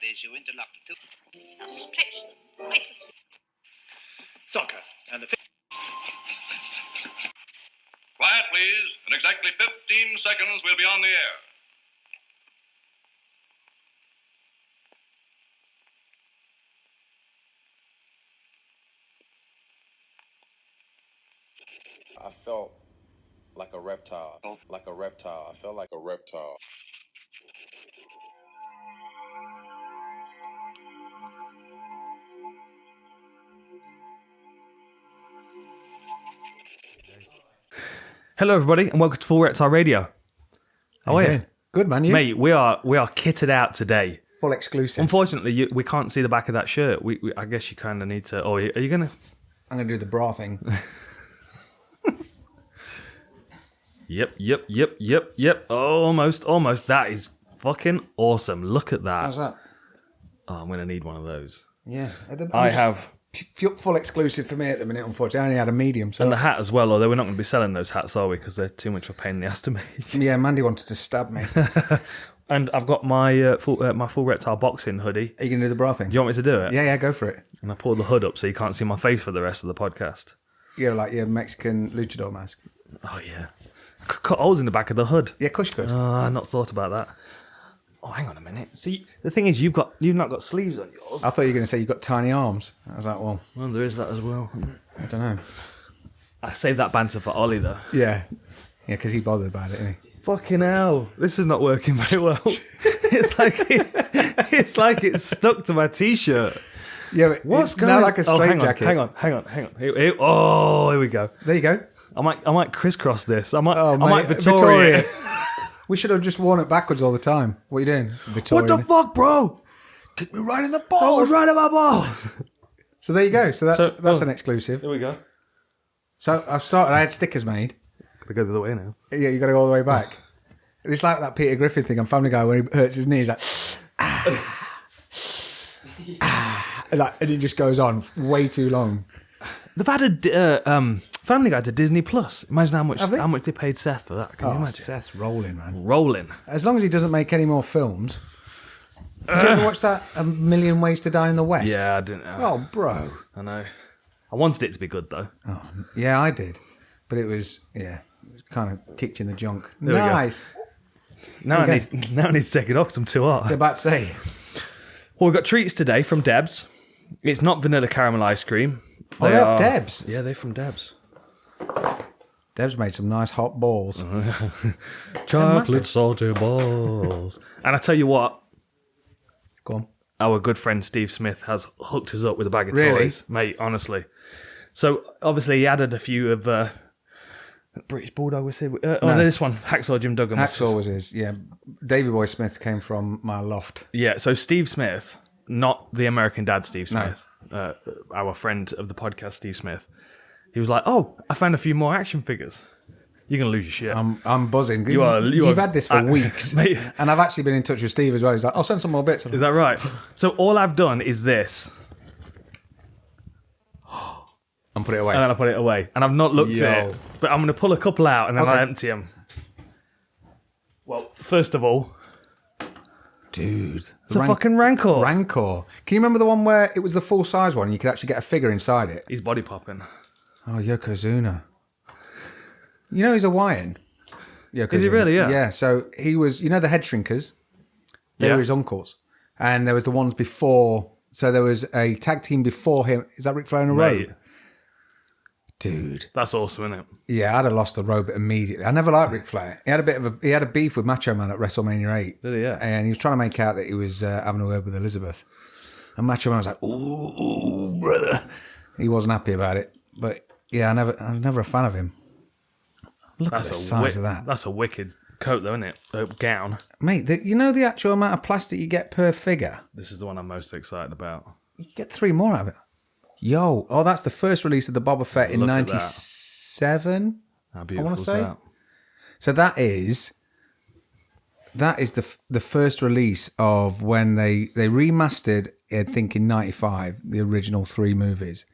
is you interlock the two. Now stretch them right as... Soccer. And the... Quiet, please. In exactly 15 seconds, we'll be on the air. I felt like a reptile. Like a reptile. I felt like a reptile. Hello, everybody, and welcome to Full Reptile Radio. How are you? Good, man. You? Mate, we are kitted out today. Full exclusive. Unfortunately, we can't see the back of that shirt. I guess you kind of need to... Oh, are you going to... I'm going to do the bra thing. Yep. Almost. That is fucking awesome. Look at that. How's that? Oh, I'm going to need one of those. Yeah. I have... Full exclusive for me at the minute, unfortunately. I only had a medium. So. And the hat as well, although we're not going to be selling those hats, are we? Because they're too much of a pain in the ass to make. Yeah, Mandy wanted to stab me. And I've got my full reptile boxing hoodie. Are you going to do the bra thing? Do you want me to do it? Yeah, go for it. And I pull the hood up so you can't see my face for the rest of the podcast. Yeah, like your Mexican luchador mask. Oh, yeah. Cut holes in the back of the hood. Yeah, cush could. I've not thought about that. Oh, hang on a minute. See, the thing is, you've not got sleeves on yours. I thought you were going to say you've got tiny arms. I was like, well, There is that as well. I don't know. I saved that banter for Ollie, though. Yeah, because he bothered about it, didn't he? Fucking hell. This is not working very well. it's like it's stuck to my T-shirt. Yeah, but What's it's going now on? like a straight jacket. Hang on. Here we go. There you go. I might crisscross this. I might mate, Victoria. We should have just worn it backwards all the time. What are you doing, Victoria? What the fuck, bro? Kick me right in the I balls. was right at my balls. So there you go. So that's an exclusive. Here we go. So I had stickers made. Gotta go the other way now. Yeah, you got to go all the way back. It's like that Peter Griffin thing on Family Guy where he hurts his knees, like, and he just goes on way too long. They've added Family Guy to Disney Plus. Imagine how much they paid Seth for that. Can you imagine? Seth's rolling, man. Rolling. As long as he doesn't make any more films. Did you ever watch that A Million Ways to Die in the West? Yeah, I didn't know. Oh, bro. I know. I wanted it to be good, though. Oh, yeah, I did. But it was kind of kicked in the junk. There we go. Nice. Now I need to take it off because I'm too hot. You're about to say. Well, we've got treats today from Debs. It's not vanilla caramel ice cream. They have Debs. Yeah, they're from Debs. Debs made some nice hot balls. Chocolate salty balls. And I tell you what, Go on. our good friend Steve Smith has hooked us up with a bag of Really? toys. Mate, honestly. So, obviously, he added a few of British Bulldog, was it? No, this one, Hacksaw Jim Duggan. Hacksaw was his, yeah. Davy Boy Smith came from my loft. Yeah, so Steve Smith, not the American Dad Steve Smith, our friend of the podcast, Steve Smith, he was like, oh, I found a few more action figures. You're going to lose your shit. I'm buzzing. You've had this for weeks. Mate. And I've actually been in touch with Steve as well. He's like, I'll send some more bits. Is that right? So all I've done is this. And put it away. And then I put it away. And I've not looked at it. But I'm going to pull a couple out and then I'll empty them. Well, first of all... Dude. It's a fucking Rancor. Rancor. Can you remember the one where it was the full-size one and you could actually get a figure inside it? He's body popping. Oh, Yokozuna. You know he's Hawaiian. Yokozuna. Is he really? Yeah. Yeah, so he was... You know the head shrinkers? They Yeah. were his uncles. And there was the ones before... So there was a tag team before him. Is that Ric Flair in a row? Mate, Dude. that's awesome, isn't it? Yeah, I'd have lost the robe immediately. I never liked Ric Flair. He had a beef with Macho Man at WrestleMania 8. Did he? Yeah. And he was trying to make out that he was having a word with Elizabeth. And Macho Man was like, ooh, brother. He wasn't happy about it. But yeah, I'm never a fan of him. Look at the size of that. That's a wicked coat, though, isn't it? Gown. Mate, you know the actual amount of plastic you get per figure? This is the one I'm most excited about. You get 3 more out of it. Yo, that's the first release of the Boba Fett in Look at 97. How beautiful is say. that? So that is the first release of when they remastered, I think in 95, the original 3 movies.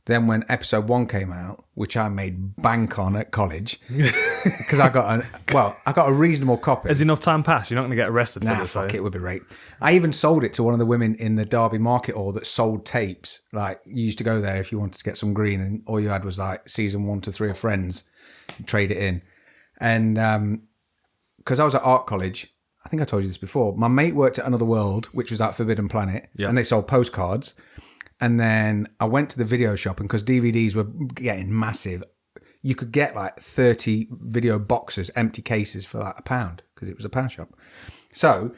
Then when episode 1 came out, which I made bank on at college, because I got a reasonable copy. Has enough time passed? You're not going to get arrested for Nah, this, fuck are you? it, would be right. I even sold it to one of the women in the Derby Market Hall that sold tapes. Like, you used to go there if you wanted to get some green, and all you had was like season 1 to 3 of Friends, and trade it in. And because I was at art college, I think I told you this before, my mate worked at Another World, which was at Forbidden Planet, and they sold postcards. And then I went to the video shop, and because DVDs were getting massive, you could get like 30 video boxes, empty cases for like £1, because it was a pound shop. So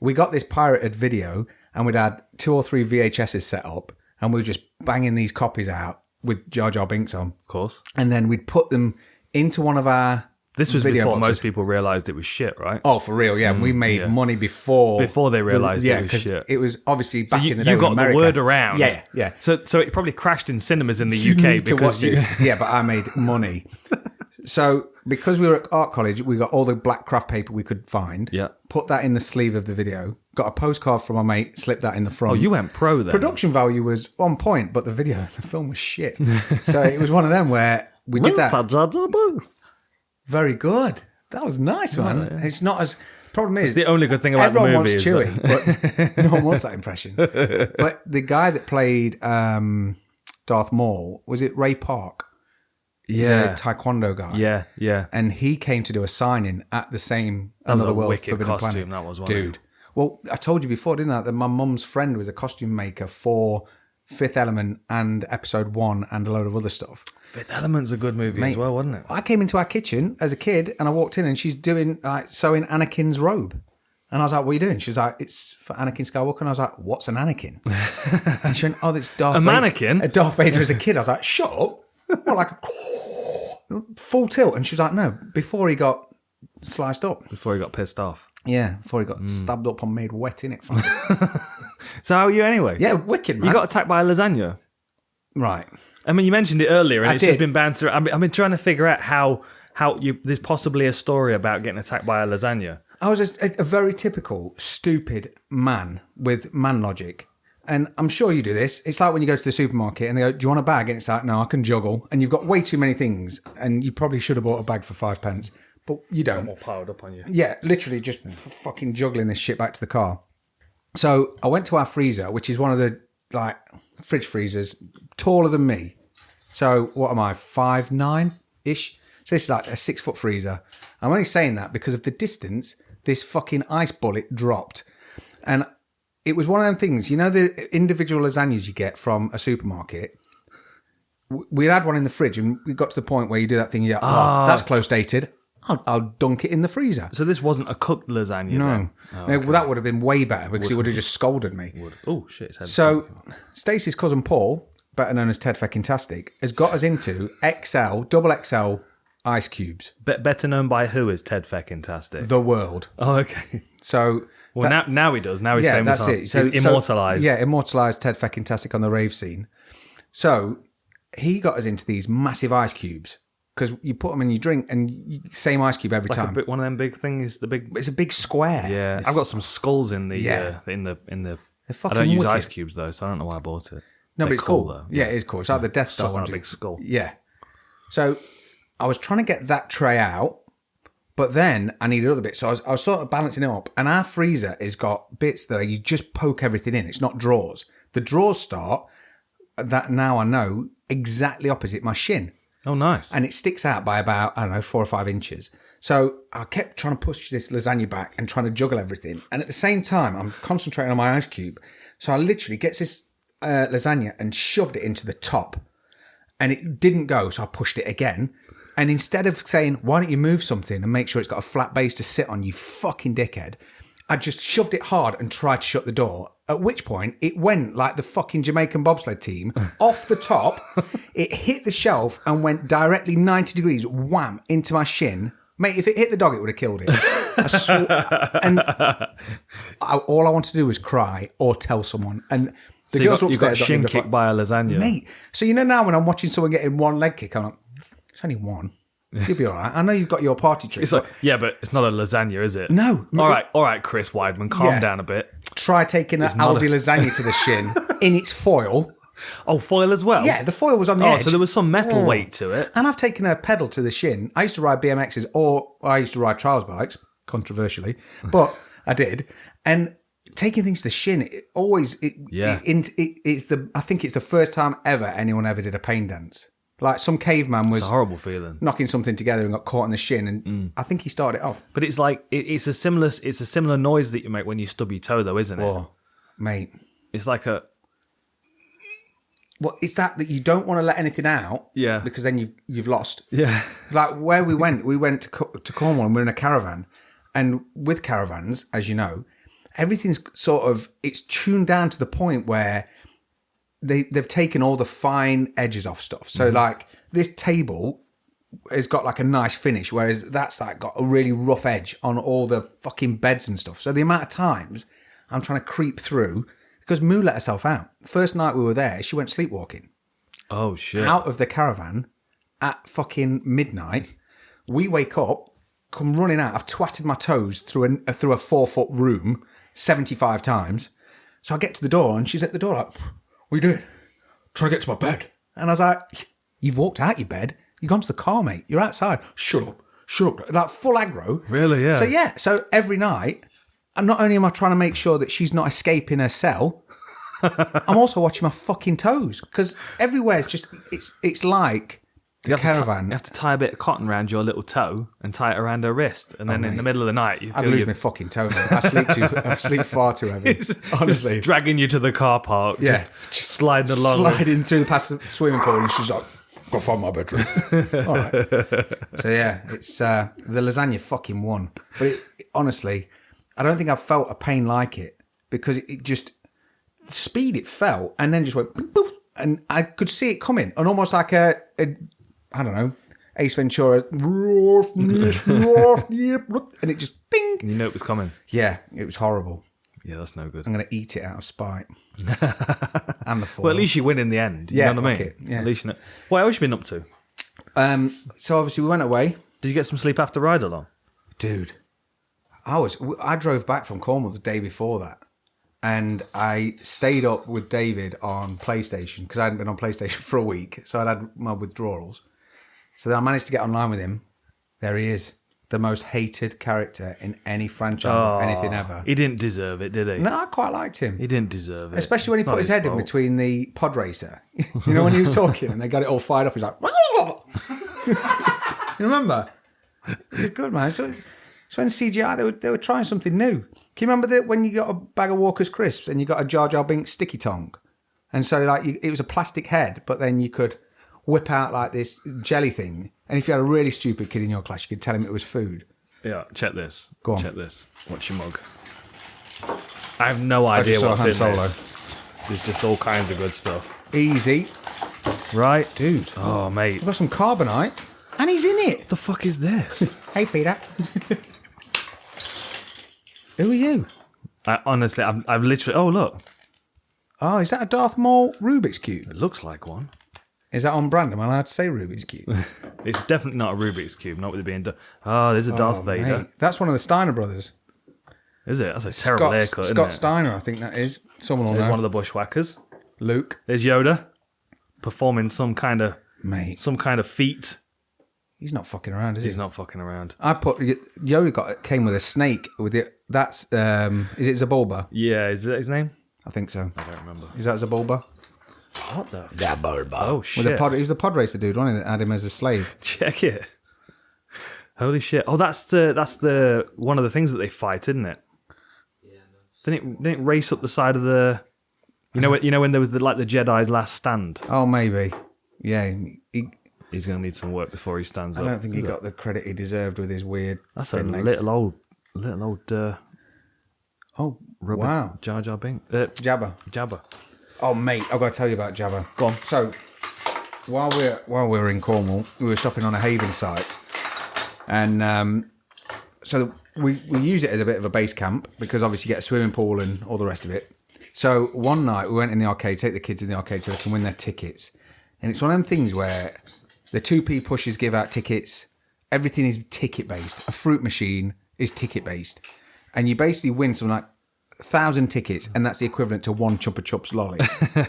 we got this pirated video, and we'd had 2 or 3 VHSs set up, and we were just banging these copies out with Jar Jar Binks on. Of course. And then we'd put them into one of our This was video before boxes. most people realised it was shit, right? Oh, for real, yeah. We made money before they realised it was 'cause shit. It was obviously back So in the day you with got America. the word around. Yeah. So it probably crashed in cinemas in the You UK need to because watch this. Yeah, but I made money. So because we were at art college, we got all the black craft paper we could find. Yeah. Put that in the sleeve of the video. Got a postcard from my mate. Slipped that in the front. Oh, you went pro then. Production value was on point, but the film was shit. So it was one of them where we did that. Very good. That was nice, man. Yeah. It's not as. Problem is, the only good thing about the everyone movie wants is Chewie, but no one wants that impression. But the guy that played Darth Maul, was it Ray Park? Yeah. The Taekwondo guy. Yeah. And he came to do a signing at the same That was Another a World wicked Forbidden costume, Planet. that was, wasn't it? Dude. Well, I told you before, didn't I, that my mum's friend was a costume maker for Fifth Element and Episode 1 and a load of other stuff. Fifth Element's a good movie as well, wasn't it? I came into our kitchen as a kid and I walked in and she's doing sewing Anakin's robe. And I was like, what are you doing? She was like, it's for Anakin Skywalker. And I was like, what's an Anakin? And she went, oh, that's Darth A Vader. mannequin? Darth Vader as a kid. I was like, shut up. Well, like full tilt. And she was like, no, before he got sliced up. Before he got pissed off. Yeah, before he got stabbed up and made wet in it. So how are you anyway? Yeah, wicked, man. You got attacked by a lasagna. Right. I mean, you mentioned it earlier, and I it's did. just been bounced around. I've been trying to figure out how there's possibly a story about getting attacked by a lasagna. I was a very typical stupid man with man logic. And I'm sure you do this. It's like when you go to the supermarket and they go, do you want a bag? And it's like, no, I can juggle. And you've got way too many things. And you probably should have bought a bag for 5 pence. But you don't. All piled up on you. Yeah, literally just fucking juggling this shit back to the car. So I went to our freezer, which is one of the like fridge freezers, taller than me. So what am I, 5'9"-ish? So this is like a 6-foot freezer. I'm only saying that because of the distance this fucking ice bullet dropped. And it was one of them things, you know, the individual lasagnas you get from a supermarket. We had one in the fridge and we got to the point where you do that thing, you're like, oh, that's close dated. I'll dunk it in the freezer. So this wasn't a cooked lasagna No. then? Oh, No, well, that would have been way better because he would have just scolded me. Oh, shit. It's head. So Stacey's cousin Paul, better known as Ted Feckintastic, has got us into double XL ice cubes. Better known by who is Ted Feckintastic? The world. Oh, okay. So... Well, now he does. Now he's yeah, famous. that's it. He's immortalised. Yeah, immortalised Ted Feckintastic on the rave scene. So he got us into these massive ice cubes because you put them in your drink and same ice cube every time. One of them big things. It's a big square. Yeah, I've got some skulls in the Yeah. in the. They're I fucking don't use wicked. ice cubes though, so I don't know why I bought it. No, They're but it's cool. though. Yeah, it is cool. It's like the Death Star Suck on one. a big skull. Yeah. So I was trying to get that tray out, but then I needed other bits. So I was sort of balancing it up. And our freezer has got bits that you just poke everything in. It's not drawers. The drawers start, that now I know, exactly opposite my shin. Oh, nice. And it sticks out by about, 4 or 5 inches. So I kept trying to push this lasagna back and trying to juggle everything. And at the same time, I'm concentrating on my ice cube. So I literally gets this lasagna and shoved it into the top. And it didn't go, so I pushed it again. And instead of saying, why don't you move something and make sure it's got a flat base to sit on, you fucking dickhead, I just shoved it hard and tried to shut the door. At which point, it went like the fucking Jamaican bobsled team, off the top, it hit the shelf and went directly 90 degrees, wham, into my shin. Mate, if it hit the dog, it would have killed it. All I wanted to do was cry or tell someone. And the girls you got upstairs shin got kicked by a lasagna. Mate, so you know now when I'm watching someone getting one leg kick, I'm like, it's only one. You'll be all right. I know you've got your party trick. It's like, yeah, but it's not a lasagna, is it? No. All right, Chris Weidman, calm Yeah. down a bit. Try taking an not Aldi lasagna to the shin in its foil, Oh, foil as well? Yeah, the foil was on the Oh, edge. so there was some metal weight to it. And I've taken a pedal to the shin. I used to ride BMXs, or I used to ride trials bikes, controversially, but I did. And taking things to the shin, I think it's the first time ever anyone ever did a pain dance. Like some caveman was It's a horrible feeling. knocking something together and got caught in the shin, and I think he started it off. But it's like it's a similar noise that you make when you stub your toe, though, isn't it? Oh, mate. It's like a Well, it's that you don't want to let anything out, Yeah. because then you've lost. yeah. Like where we went to Cornwall, and we're in a caravan, and with caravans, as you know, everything's sort of it's tuned down to the point where they've taken all the fine edges off stuff. So like this table has got like a nice finish, whereas that's like got a really rough edge on all the fucking beds and stuff. So the amount of times I'm trying to creep through, because Moo let herself out. First night we were there, she went sleepwalking Oh shit. out of the caravan at fucking midnight. We wake up, come running out. I've twatted my toes through a 4-foot room 75 times. So I get to the door and she's at the door like, what are you doing? Trying to get to my bed. And I was like, you've walked out your bed. You've gone to the car, mate. You're outside. Shut up. Like full aggro. Really? Yeah. So every night, and not only am I trying to make sure that she's not escaping her cell, I'm also watching my fucking toes, because everywhere it's like the caravan. You have to tie a bit of cotton around your little toe and tie it around her wrist, and then in the middle of the night you I'd feel lose you my fucking toe, mate. I sleep far too heavy. Honestly. dragging you to the car park. Yeah. Just sliding along. Sliding through past the swimming pool, and she's like, go find my bedroom. All right. So yeah, it's the lasagna fucking won. But honestly, I don't think I've felt a pain like it, because it just the speed it felt, and then just went boop, boop, and I could see it coming, and almost like a I don't know, Ace Ventura, and it just bing. You know it was coming. Yeah, it was horrible. Yeah, that's no good. I'm going to eat it out of spite. And the foil. Well, at least you win in the end. You Yeah, know what I fuck mean? it, yeah. At least you know. What else you been up to? So obviously we went away. Did you get some sleep after ride along? Dude, I drove back from Cornwall the day before that, and I stayed up with David on PlayStation, because I hadn't been on PlayStation for a week, so I'd had my withdrawals. So then I managed to get online with him. There he is, the most hated character in any franchise of anything ever. He didn't deserve it, did he? No, I quite liked him. He didn't deserve it. Especially when he It's put not his head in fault. between the pod racer. You know, when he was talking and they got it all fired up, he's like, you remember? It's good, man. So when CGI, they were trying something new. Can you remember that when you got a bag of Walker's crisps and you got a Jar Jar Binks sticky tongue? And so like it was a plastic head, but then you could whip out like this jelly thing. And if you had a really stupid kid in your class, you could tell him it was food. Yeah, check this. Go on. Check this. What's your mug? I have no idea saw what's Han in Solo. this. There's just all kinds of good stuff. Easy. Right? Dude. Oh, mate. I've got some carbonite. And he's in it. What the fuck is this? Hey, Peter. Who are you? Honestly, I've literally... Oh, look. Oh, is that a Darth Maul Rubik's Cube? It looks like one. Is that on brand? Am I allowed to say Rubik's Cube? It's definitely not a Rubik's Cube, not with it being done. Oh, there's a Darth Vader. Mate, that's one of the Steiner brothers. Is it? That's a terrible haircut, isn't Scott it? Steiner, I think that is. Someone will There's know. one of the bushwhackers. Luke. There's Yoda performing some kind of Mate, feat. he's not fucking around, is he? He's not fucking around. I put Yoda came with a snake with it. That's is it Zabulba? Yeah, is that his name? I think so. I don't remember. Is that Zabulba? What the? Oh shit! He was the pod racer dude, wasn't he? That had him as a slave. Check it. Holy shit! Oh, that's the one of the things that they fight, isn't it? Didn't it race up the side of the? You know when there was the Jedi's last stand. Oh, maybe. Yeah. He's gonna need some work before he stands I up. don't think he got the credit he deserved with his weird. That's a thin legs. little old. Oh, Rubber wow. Jar Jar Binks. Jabba. Oh, mate, I've got to tell you about Jabba. Go on. So, while we were in Cornwall, we were stopping on a haven site, and so we use it as a bit of a base camp, because obviously you get a swimming pool and all the rest of it. So one night we went in the arcade, take the kids in the arcade so they can win their tickets, and it's one of them things where the 2p pushers give out tickets. Everything is ticket based. A fruit machine is ticket based, and you basically win something like 1,000 tickets, and that's the equivalent to one Chupa Chups lolly,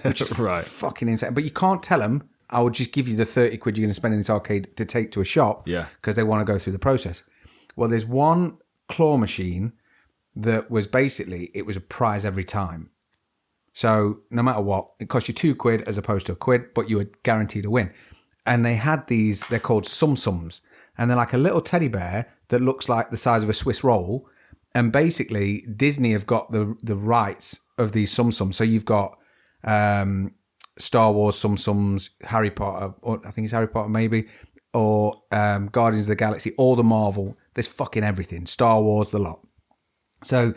which is Right. fucking insane. But you can't tell them, I will just give you the 30 quid you're going to spend in this arcade to take to a shop, because they want to go through the process. Well, there's one claw machine that was basically, it was a prize every time. So no matter what, it cost you 2 quid as opposed to a quid, but you were guaranteed a win. And they had these, they're called sum-sums, and they're like a little teddy bear that looks like the size of a Swiss roll. And basically, Disney have got the rights of these sum-sums. So you've got Star Wars sum-sums, Harry Potter, or I think it's Harry Potter maybe, or Guardians of the Galaxy, all the Marvel. There's fucking everything. Star Wars, the lot. So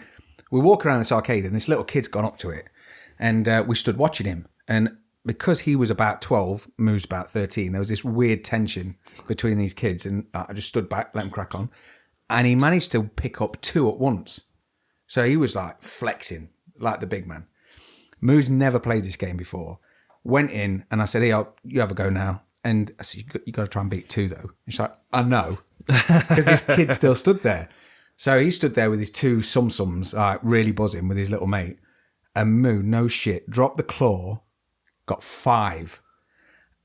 we walk around this arcade, and this little kid's gone up to it. And we stood watching him. And because he was about 12, Moo's about 13, there was this weird tension between these kids. And I just stood back, let him crack on. And he managed to pick up 2 at once. So he was like flexing, like the big man. Moo's never played this game before. Went in, and I said, hey, you have a go now. And I said, you got to try and beat 2, though. And she's like, I know. Because this kid still stood there. So he stood there with his 2 sum-sums, really buzzing with his little mate. And Moo, no shit, dropped the claw, got 5.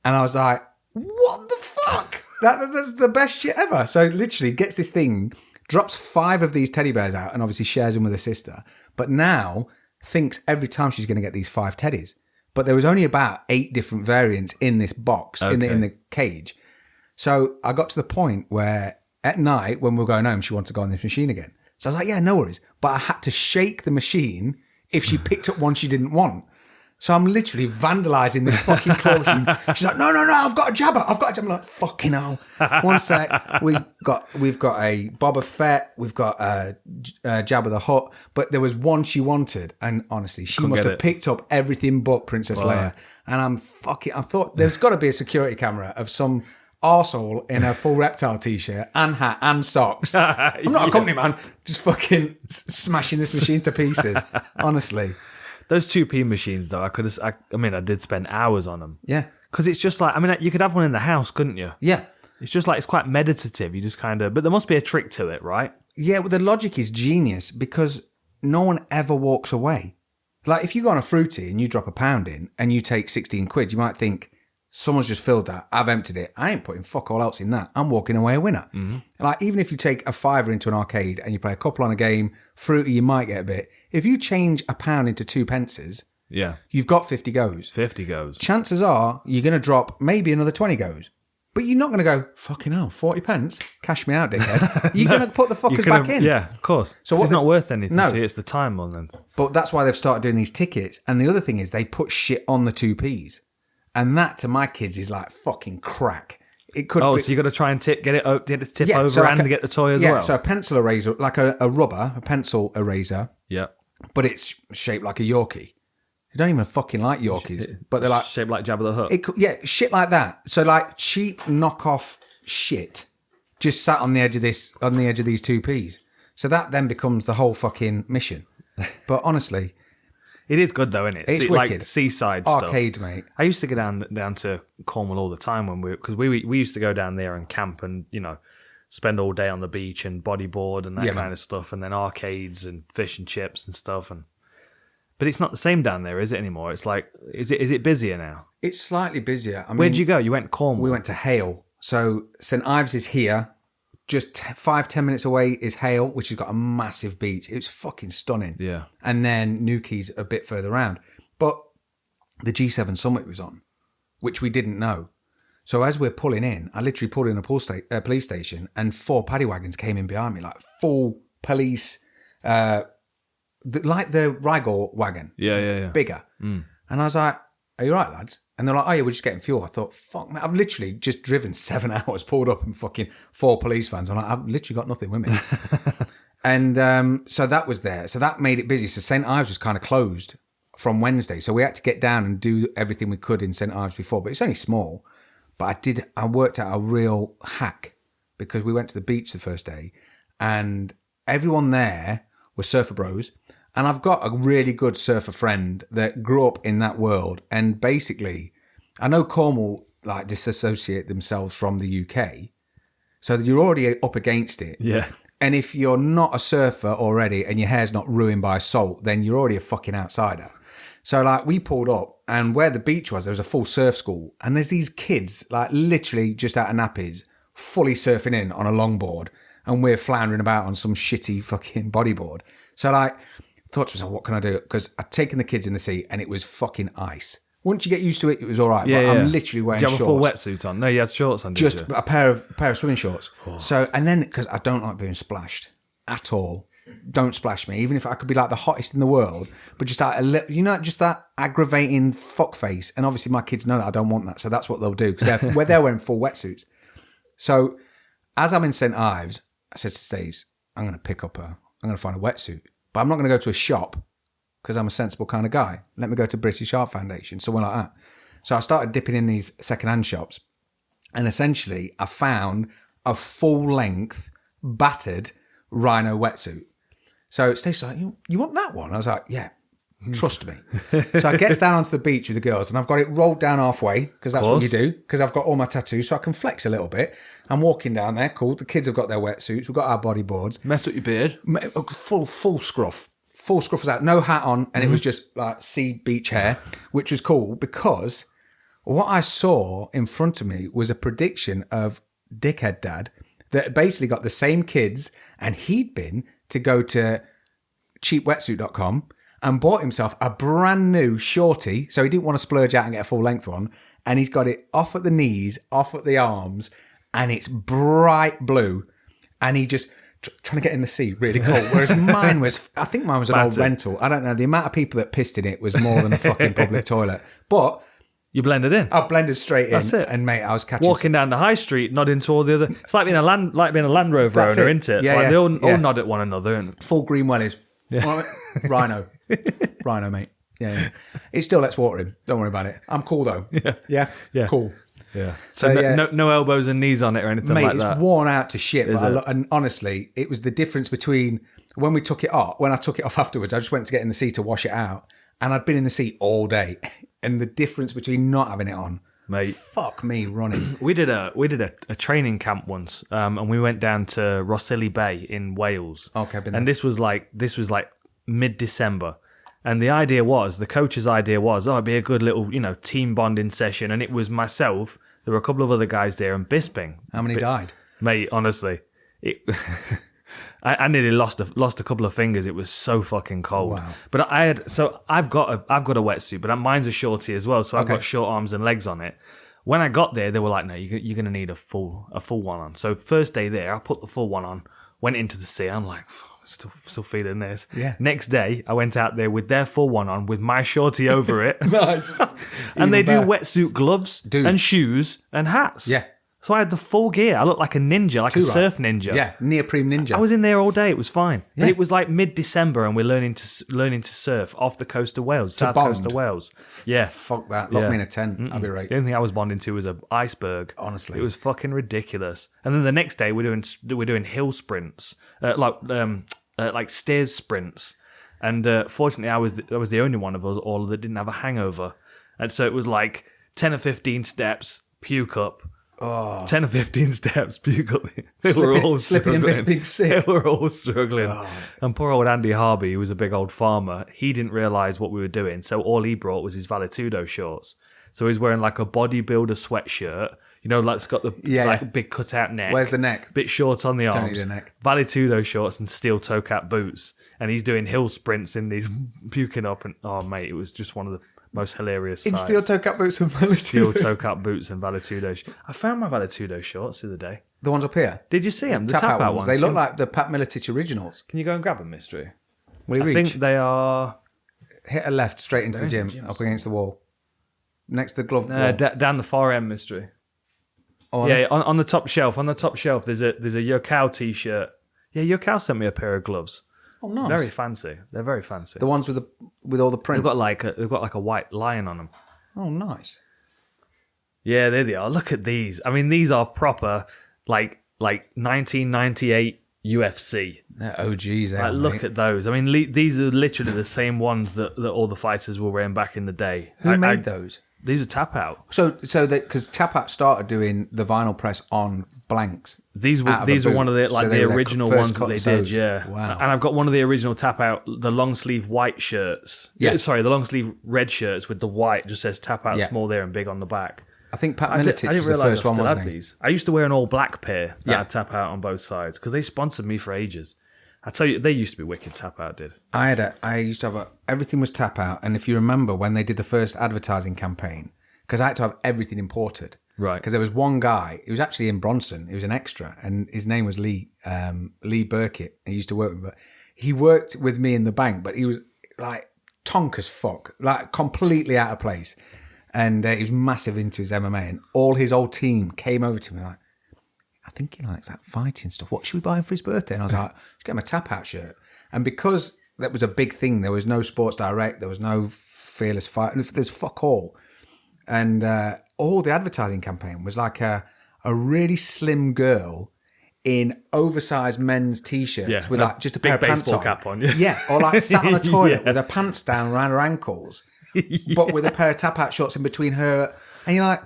And I was like, what the fuck? That's the best shit ever. So literally gets this thing, drops 5 of these teddy bears out, and obviously shares them with her sister. But now thinks every time she's going to get these 5 teddies. But there was only about 8 different variants in this box, in the cage. So I got to the point where at night, when we were going home, she wanted to go on this machine again. So I was like, yeah, no worries. But I had to shake the machine if she picked up one she didn't want. So I'm literally vandalising this fucking claw machine. She's like, no, I've got a jabber. I'm like, fucking hell. One sec. We've got a Boba Fett. We've got a Jabba the Hutt. But there was one she wanted. And honestly, she must have picked up everything but Princess Leia. And I thought there's got to be a security camera of some arsehole in a full Reptile t-shirt and hat and socks. I'm not a company man. Just fucking smashing this machine to pieces. Honestly. Those 2p machines, though, I did spend hours on them. Yeah. Because it's just like, you could have one in the house, couldn't you? Yeah. It's just like, it's quite meditative. You just kind of, but there must be a trick to it, right? Yeah, well, the logic is genius because no one ever walks away. Like, if you go on a fruity and you drop £1 in and you take 16 quid, you might think, someone's just filled that. I've emptied it. I ain't putting fuck all else in that. I'm walking away a winner. Mm-hmm. Like, even if you take a £5 into an arcade and you play a couple on a game, fruity, you might get a bit. If you change £1 into 2 pences, you've got 50 goes. 50 goes. Chances are you're going to drop maybe another 20 goes. But you're not going to go, fucking hell, 40 pence? Cash me out, dickhead. You're going to put the fuckers back in. Yeah, of course. So it's not worth anything to you. It's the time more than. But that's why they've started doing these tickets. And the other thing is they put shit on the 2p's. And that, to my kids, is like fucking crack. It could be, so you got to try and get it to tip over so and get the toy as well? Yeah, so a pencil eraser, like a pencil eraser. Yeah. But it's shaped like a Yorkie. I don't even fucking like Yorkies. But they're like... Shaped like Jabba the Hutt. Shit like that. So like cheap knockoff shit just sat on the edge of these 2p's. So that then becomes the whole fucking mission. But honestly... It is good though, isn't it? It's like wicked. Seaside arcade, stuff. Mate. I used to go down to Cornwall all the time because we used to go down there and camp and spend all day on the beach and bodyboard and that kind of stuff, and then arcades and fish and chips and stuff. But it's not the same down there, is it anymore? It's like, is it busier now? It's slightly busier. Where'd you go? You went to Cornwall. We went to Hale. So St Ives is here. Just 5-10 minutes away is Hale, which has got a massive beach. It was fucking stunning. Yeah. And then Newquay's a bit further around. But the G7 Summit was on, which we didn't know. So as we're pulling in, I literally pulled in a police station and 4 paddy wagons came in behind me, like full police, like the Rigor wagon. Yeah. Bigger. Mm. And I was like, are you right, lads? And they're like, oh yeah, we're just getting fuel. I thought, fuck, man, I've literally just driven 7 hours, pulled up and fucking 4 police vans. I'm like, I've literally got nothing with me. And so that was there. So that made it busy. So St Ives was kind of closed from Wednesday. So we had to get down and do everything we could in St Ives before. But it's only small. But I worked out a real hack because we went to the beach the first day and everyone there was surfer bros. And I've got a really good surfer friend that grew up in that world. And basically, I know Cornwall like disassociate themselves from the UK. So you're already up against it. Yeah. And if you're not a surfer already and your hair's not ruined by salt, then you're already a fucking outsider. So, like, we pulled up, and where the beach was, there was a full surf school. And there's these kids, like, literally just out of nappies, fully surfing in on a longboard. And we're floundering about on some shitty fucking bodyboard. So, like, thought to myself, what can I do? Because I'd taken the kids in the sea, and it was fucking ice. Once you get used to it, it was all right. Yeah, but yeah. I'm literally wearing Did you have shorts. a full wetsuit on? No, you had shorts on, did Just you? a pair of swimming shorts. Oh. So, and then, because I don't like being splashed at all. Don't splash me, even if I could be like the hottest in the world, but just that, just that aggravating fuck face. And obviously my kids know that I don't want that. So that's what they'll do, because they're wearing full wetsuits. So as I'm in St. Ives, I said to Stace, I'm going to find a wetsuit, but I'm not going to go to a shop because I'm a sensible kind of guy. Let me go to British Art Foundation, somewhere like that. So I started dipping in these secondhand shops, and essentially I found a full-length, battered rhino wetsuit. So Stacey's like, you want that one? I was like, yeah, trust me. So I get down onto the beach with the girls, and I've got it rolled down halfway, because that's what you do, because I've got all my tattoos, so I can flex a little bit. I'm walking down there, cool. The kids have got their wetsuits. We've got our bodyboards. Mess up your beard. Full scruff. Full scruff was out. No hat on, and it was just like sea beach hair, which was cool, because what I saw in front of me was a prediction of Dickhead Dad that basically got the same kids, and he'd been to go to cheapwetsuit.com and bought himself a brand new shorty. So he didn't want to splurge out and get a full length one. And he's got it off at the knees, off at the arms, and it's bright blue. And he just trying to get in the sea really cold. Whereas I think mine was an old rental. I don't know. The amount of people that pissed in it was more than a fucking public toilet. But you blended in. I blended straight in. That's it. And mate, I was catching walking down the high street, nodding to all the other. It's like being a Land Rover That's owner, it. isn't it? Yeah, like yeah. they all Yeah. nod at one another. And full green wellies. Yeah. Rhino, mate. Yeah. It still lets water in. Don't worry about it. I'm cool though. Yeah. Cool. Yeah. So no elbows and knees on it or anything mate, like that. It's worn out to shit. Is it? And honestly, it was the difference between when we took it off. When I took it off afterwards, I just went to get in the sea to wash it out, and I'd been in the sea all day. And the difference between not having it on, mate, fuck me running. We did a training camp once, and we went down to Rossilly Bay in Wales. Okay, been there. And this was like mid-December. And the coach's idea was, it'd be a good little, team bonding session. And it was myself, there were a couple of other guys there, and Bisping. How many died? Mate, honestly, I nearly lost a couple of fingers. It was so fucking cold. Wow. But I've got a wetsuit, but mine's a shorty as well. So I've got short arms and legs on it. When I got there, they were like, "No, you're going to need a full one on." So first day there, I put the full one on. Went into the sea. I'm like, still feeling this. Yeah. Next day, I went out there with their full one on, with my shorty over it. Nice. And they do wetsuit gloves and shoes and hats. Yeah. So I had the full gear. I looked like a ninja, like a surf ninja. Yeah, neoprene ninja. I was in there all day. It was fine. Yeah. But it was like mid-December, and we're learning to surf off the coast of Wales, south coast of Wales. Yeah. Fuck that. Lock me in a tent. I'll be right. The only thing I was bonding to was an iceberg. Honestly. It was fucking ridiculous. And then the next day, we're doing hill sprints, like stairs sprints. And fortunately, I was the only one of us all that didn't have a hangover. And so it was like 10 or 15 steps, puke up. 10 or 15 steps, puke up. They were all slipping in being sick. They were all struggling. And poor old Andy Harvey, who was a big old farmer, he didn't realise what we were doing. So all he brought was his Valetudo shorts. So he's wearing like a bodybuilder sweatshirt. Like it's got the big cutout neck. Where's the neck? Bit short on the arms. Don't need a neck. Valetudo shorts and steel toe cap boots. And he's doing hill sprints in these, puking up. And mate, it was just one of the most hilarious sights. In steel toe cap boots and Valetudo. Steel toe cap boots and Valetudo. I found my Valetudo shorts the other day. The ones up here? Did you see them? The Tapout ones. They look like the Pat Miletich originals. Can you go and grab them, Mystery? Will you I reach? think they are... Hit a left straight into the gym, up against the wall. Next to the glove wall. Down the far end, Mystery. Oh, yeah, on the top shelf. On the top shelf, there's a Yokow t-shirt. Yeah, Yokow sent me a pair of gloves. Oh, nice. Very fancy. They're very fancy. The ones with all the print. They've got like a white lion on them. Oh, nice. Yeah, there they are. Look at these. I mean, these are proper like 1998 UFC. They're OGs. Look at those. I mean, these are literally the same ones that all the fighters were wearing back in the day. Who made those? These are Tapout. So because Tapout started doing the vinyl press on blanks. These were one of the the original ones that they did, yeah. Wow. And I've got one of the original Tapout, the long sleeve white shirts. Yeah. Sorry, the long sleeve red shirts with the white just says Tapout Yeah. small there and big on the back. I think Pat I Miletich didn't was the realise first I one, still wasn't had he? these. I used to wear an all black pair that Yeah. had Tapout on both sides because they sponsored me for ages. I tell you, they used to be wicked. Tapout did. I used to have everything was Tapout, and if you remember when they did the first advertising campaign, because I had to have everything imported. Right. Because there was one guy, he was actually in Bronson, he was an extra, and his name was Lee Burkitt. He used to work with me. He worked with me in the bank, but he was like tonk as fuck, like completely out of place. And he was massive into his MMA, and all his old team came over to me like, I think he likes that fighting stuff. What should we buy him for his birthday? And I was like, let's get him a Tapout shirt. And because that was a big thing, there was no Sports Direct, there was no Fearless Fight, there's fuck all. And all the advertising campaign was like a really slim girl in oversized men's t-shirts with like just a pair of pants baseball on. cap on. Yeah, or like sat on a toilet Yeah. with her pants down around her ankles, but with a pair of Tapout shorts in between her. And you're like,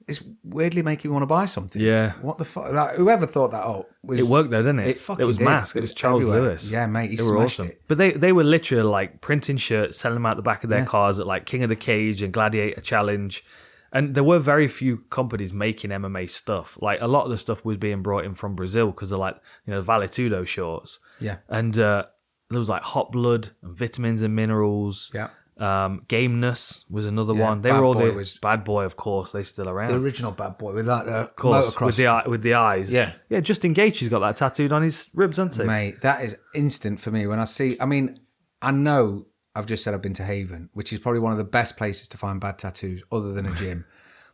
it's weirdly making you want to buy something. Yeah. What the fuck? Like, whoever thought that up was... It worked though, didn't it? It was did. masked. It was Charles everywhere. Lewis. Yeah, mate, he They were smashed awesome. it. But they were literally like printing shirts, selling them out the back of their cars at like King of the Cage and Gladiator Challenge. And there were very few companies making MMA stuff. Like a lot of the stuff was being brought in from Brazil because of like, Valetudo shorts. Yeah. And there was like Hot Blood and Vitamins and Minerals. Yeah. Gameness was another Yeah, one. They Bad were all Boy the was- Bad Boy, of course. They still around. The original Bad Boy with like the Of course, motocross. with the eyes. Yeah. Yeah, Justin Gaethje's got that tattooed on his ribs, hasn't he? Mate, that is instant for me when I see... I mean, I know I've just said I've been to Haven, which is probably one of the best places to find bad tattoos other than a gym.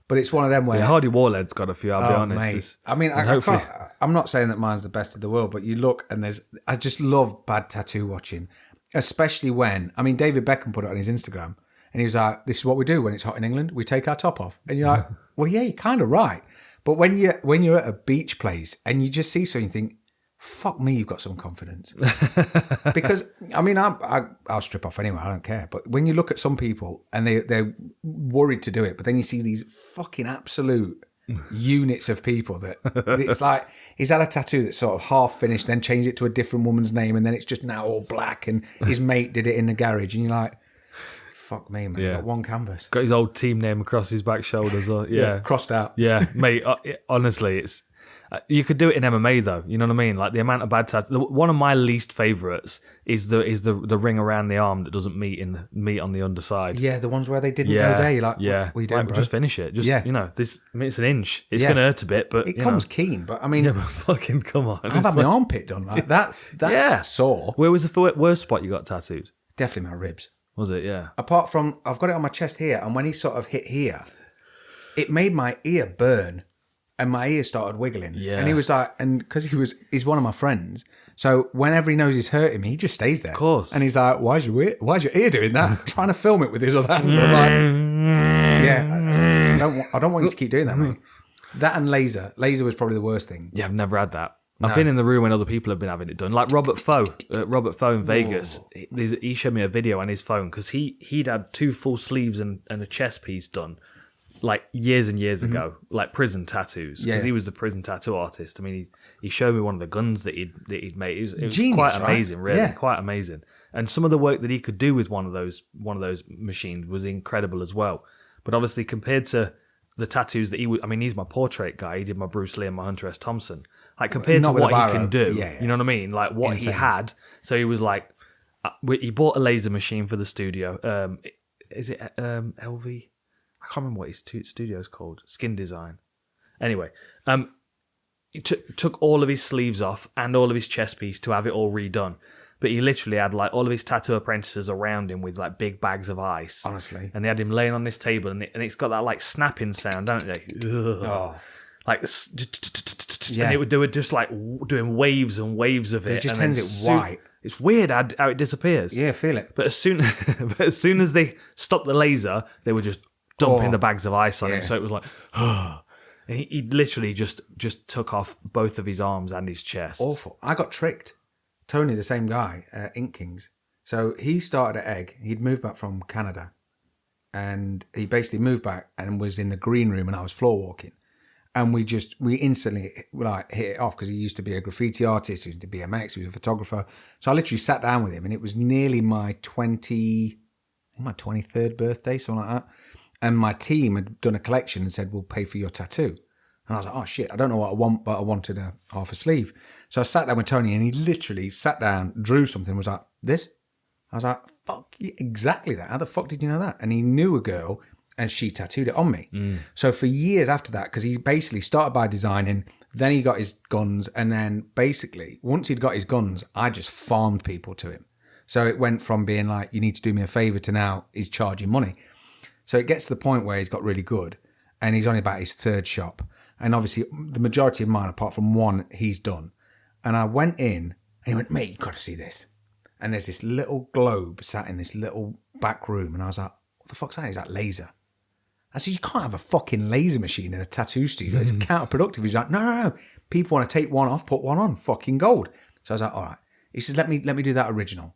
But it's one of them where... Yeah, Hardy Warlord's got a few, I'll be honest. Mate. It's- I mean, and hopefully... I'm not saying that mine's the best in the world, but you look and I just love bad tattoo watching, especially when... I mean, David Beckham put it on his Instagram and he was like, this is what we do when it's hot in England. We take our top off. And you're like, well, yeah, you're kind of right. But when you're at a beach place and you just see something, you think, fuck me, you've got some confidence. Because, I mean, I'll strip off anyway, I don't care. But when you look at some people and they're worried to do it, but then you see these fucking absolute units of people that it's like, he's had a tattoo that's sort of half finished, then changed it to a different woman's name, and then it's just now all black, and his mate did it in the garage, and you're like, fuck me, man, Yeah. got one canvas. Got his old team name across his back shoulders. Yeah. Crossed out. Yeah, mate, honestly, it's... you could do it in MMA though, you know what I mean? Like the amount of bad tattoos. One of my least favourites is the ring around the arm that doesn't meet on the underside. Yeah, the ones where they didn't go there. You're like, yeah, what are you doing, bro? Just finish it. Just this. I mean, it's an inch. It's Yeah. gonna hurt a bit, but It comes keen, but I mean, Yeah, but fucking come on. I've had my armpit done like that. That's Yeah. sore. Where was the worst spot you got tattooed? Definitely my ribs. Was it? Yeah. Apart from, I've got it on my chest here, and when he sort of hit here, it made my ear burn, and my ear started wiggling. Yeah. And he was like, and because he's one of my friends, so whenever he knows he's hurting me, he just stays there. Of course. And he's like, why's your ear doing that? Trying to film it with his other hand. I'm like, yeah, I don't want you to keep doing that, mate. That and laser. Laser was probably the worst thing. Yeah, I've never had that. I've been in the room when other people have been having it done. Like Robert Foe in Vegas. He showed me a video on his phone because he'd had 2 full sleeves and a chest piece done like years and years ago, like prison tattoos. Because he was the prison tattoo artist. I mean, he showed me one of the guns that he'd made. It was Genius, quite right? amazing, really, Yeah. quite amazing. And some of the work that he could do with one of those machines was incredible as well. But obviously, compared to the tattoos that he's my portrait guy. He did my Bruce Lee and my Hunter S. Thompson. Like compared to Not with what a he biro. can do, Yeah. you know what I mean? Like what he Insane. had. So he was like, he bought a laser machine for the studio. Is it LV? I can't remember what his studio's called. Skin Design. Anyway, he took all of his sleeves off and all of his chest piece to have it all redone. But he literally had like all of his tattoo apprentices around him with like big bags of ice. Honestly. And they had him laying on this table, and it's got that like snapping sound, don't they? Ugh. Oh. Like, and they were just like doing waves and waves of it. It just and then turns it white. It's weird how it disappears. Yeah, feel it. But as soon as they stopped the laser, they were just dumping the bags of ice on him. Yeah. So it was like, and he literally just took off both of his arms and his chest. Awful. I got tricked. Tony, the same guy, Ink Kings. So he started at Egg. He'd moved back from Canada. And he basically moved back and was in the green room and I was floor walking. And we instantly like hit it off because he used to be a graffiti artist, he used to be BMX, he was a photographer. So I literally sat down with him, and it was nearly my 23rd birthday, something like that. And my team had done a collection and said, we'll pay for your tattoo. And I was like, oh shit, I don't know what I want, but I wanted a half a sleeve. So I sat down with Tony, and he literally sat down, drew something, and was like, this? I was like, fuck, exactly that. How the fuck did you know that? And he knew a girl, and she tattooed it on me. So for years after that, because he basically started by designing, then he got his guns, and then basically, once he'd got his guns, I just farmed people to him. So it went from being like, you need to do me a favour, to now he's charging money. So it gets to the point where he's got really good, and he's only about his third shop. And obviously, the majority of mine, apart from one, he's done. And I went in, and he went, mate, you've got to see this. And there's this little globe sat in this little back room. And I was like, what the fuck's that? He's like, laser. I said, you can't have a fucking laser machine in a tattoo studio. It's counterproductive. He's like, no. People want to take one off, put one on, fucking gold. So I was like, all right. He says, let me do that original.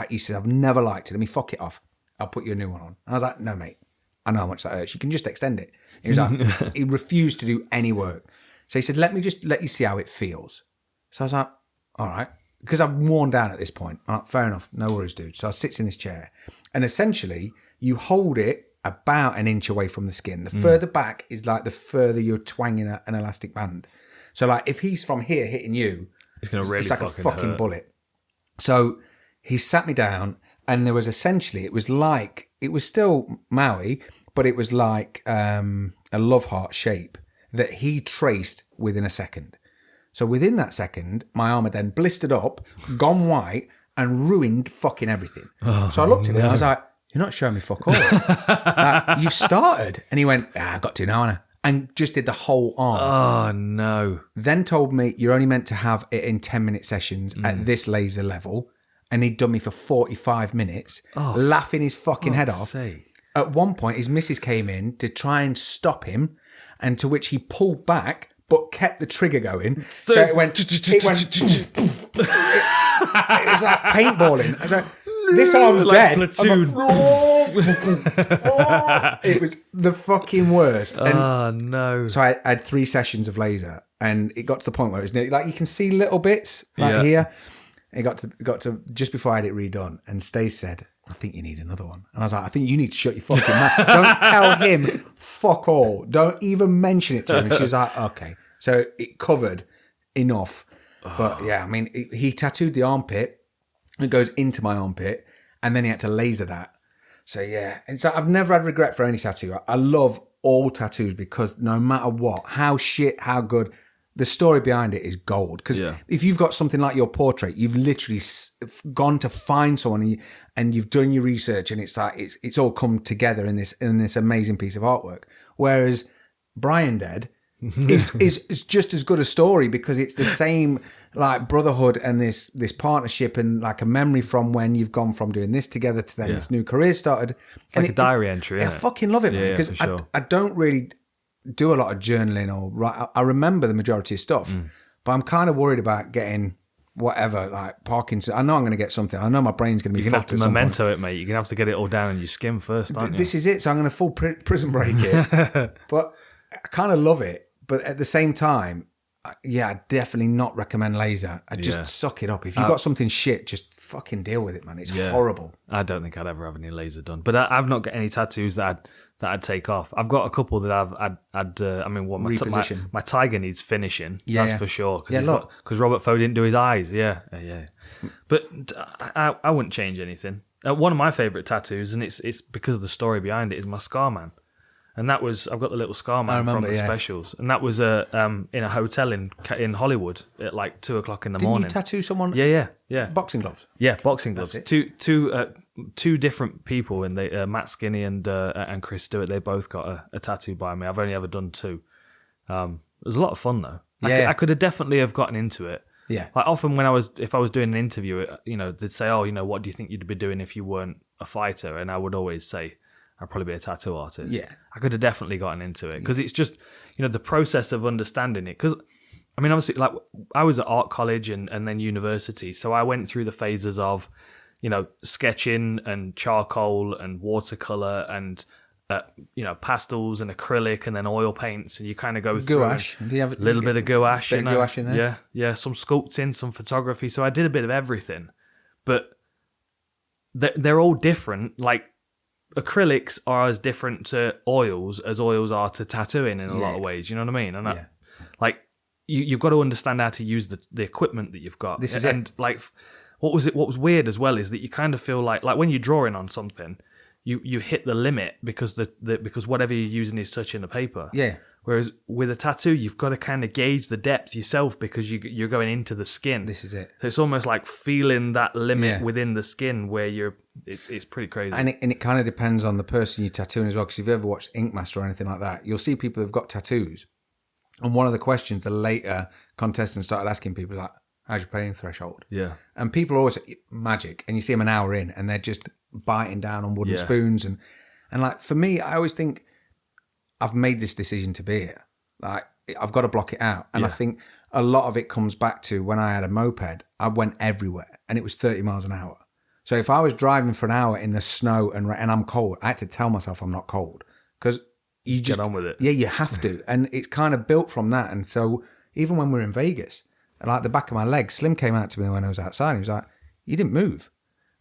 He said, I've never liked it. Let me fuck it off. I'll put you a new one on. And I was like, no, mate. I know how much that hurts. You can just extend it. He was like, he refused to do any work. So he said, let me just let you see how it feels. So I was like, all right. Because I'm worn down at this point. All right, fair enough. No worries, dude. So I sits in this chair. And essentially, you hold it about an inch away from the skin. The further back is like the further you're twanging an elastic band. So like if he's from here hitting you, it's going to really it's like a fucking hurt. Bullet. So he sat me down, and there was essentially, it was still Maui, but it was like a love heart shape that he traced within a second. So within that second, my arm had then blistered up, gone white, and ruined fucking everything. So I looked at him, and I was like, you're not showing me fuck all. Like, you've started. And he went, I got to now, Anna. And just did the whole arm. Oh, no. Then told me, you're only meant to have it in 10-minute sessions at this laser level. And he'd done me for 45 minutes, laughing his fucking head off. At one point, his missus came in to try and stop him, and to which he pulled back, but kept the trigger going. So it went. It was like paintballing. I was like, this arm's dead. Platoon. It was the fucking worst. And no. So I had 3 sessions of laser, and it got to the point where it was nearly, like you can see little bits here. It got to just before I had it redone, and Stace said, I think you need another one. And I was like, I think you need to shut your fucking mouth. Don't tell him fuck all. Don't even mention it to him. And she was like, okay. So it covered enough. But yeah, I mean, he tattooed the armpit. It goes into my armpit. And then he had to laser that. So yeah. And so I've never had regret for any tattoo. I love all tattoos because no matter what, how shit, how good, the story behind it is gold. Because if you've got something like your portrait, you've literally gone to find someone and you've done your research, and it's like it's all come together in this amazing piece of artwork. Whereas Brian Dead is just as good a story because it's the same like brotherhood and this partnership and like a memory from when you've gone from doing this together to then this new career started. It's like a diary entry. I fucking love it, man, because I don't really do a lot of journaling or write. I remember the majority of stuff, but I'm kind of worried about getting whatever, like Parkinson. I know I'm going to get something. I know my brain's going to be You're going to have to memento it, mate. You're going to have to get it all down in your skin first, aren't you? This is it. So I'm going to full prison break it. But I kind of love it. But at the same time, I definitely not recommend laser. I just suck it up. If you've got something shit, just fucking deal with it, man. It's horrible. I don't think I'd ever have any laser done. But I've not got any tattoos that I'd take off. I've got a couple that I mean, my tiger needs finishing. That's for sure. Because Robert Foe didn't do his eyes. Yeah. But I wouldn't change anything. One of my favourite tattoos, and it's because of the story behind it, is my Scarman. And that was, I've got the little Scarman from the specials. And that was in a hotel in Hollywood at like 2:00 in the morning. Didn't you tattoo someone? Yeah. Boxing gloves? Yeah, boxing gloves. Two different people, and Matt Skinney and Chris Stewart, they both got a tattoo by me. I've only ever done 2. It was a lot of fun though. I could have definitely have gotten into it. Yeah. Like often if I was doing an interview, they'd say, what do you think you'd be doing if you weren't a fighter? And I would always say, I'd probably be a tattoo artist. Yeah. I could have definitely gotten into it because it's just, the process of understanding it. Because, I mean, obviously, like I was at art college and then university. So I went through the phases of, sketching and charcoal and watercolor and pastels and acrylic and then oil paints, and you kind of go through Gouache. Do you have a little bit of gouache. Bit of gouache in there? Yeah, some sculpting, some photography. So I did a bit of everything, but they're all different. Like acrylics are as different to oils as oils are to tattooing in a lot of ways. You know what I mean? And you've got to understand how to use the equipment that you've got. This is and like, what was weird as well is that you kind of feel like when you're drawing on something, you hit the limit because because whatever you're using is touching the paper. Yeah. Whereas with a tattoo, you've got to kind of gauge the depth yourself because you're going into the skin. This is it. So it's almost like feeling that limit within the skin where it's pretty crazy. And it kind of depends on the person you're tattooing as well. Because if you've ever watched Ink Master or anything like that, you'll see people who've got tattoos. And one of the questions the later contestants started asking people like, how's your pain threshold? Yeah. And people are always magic. And you see them an hour in and they're just biting down on wooden spoons. And like, for me, I always think, I've made this decision to be here. Like, I've got to block it out. And I think a lot of it comes back to when I had a moped, I went everywhere and it was 30 miles an hour. So if I was driving for an hour in the snow and I'm cold, I had to tell myself I'm not cold because you just get on with it. Yeah, you have to. And it's kind of built from that. And so even when we were in Vegas, like the back of my leg, Slim came out to me when I was outside. He was like, you didn't move.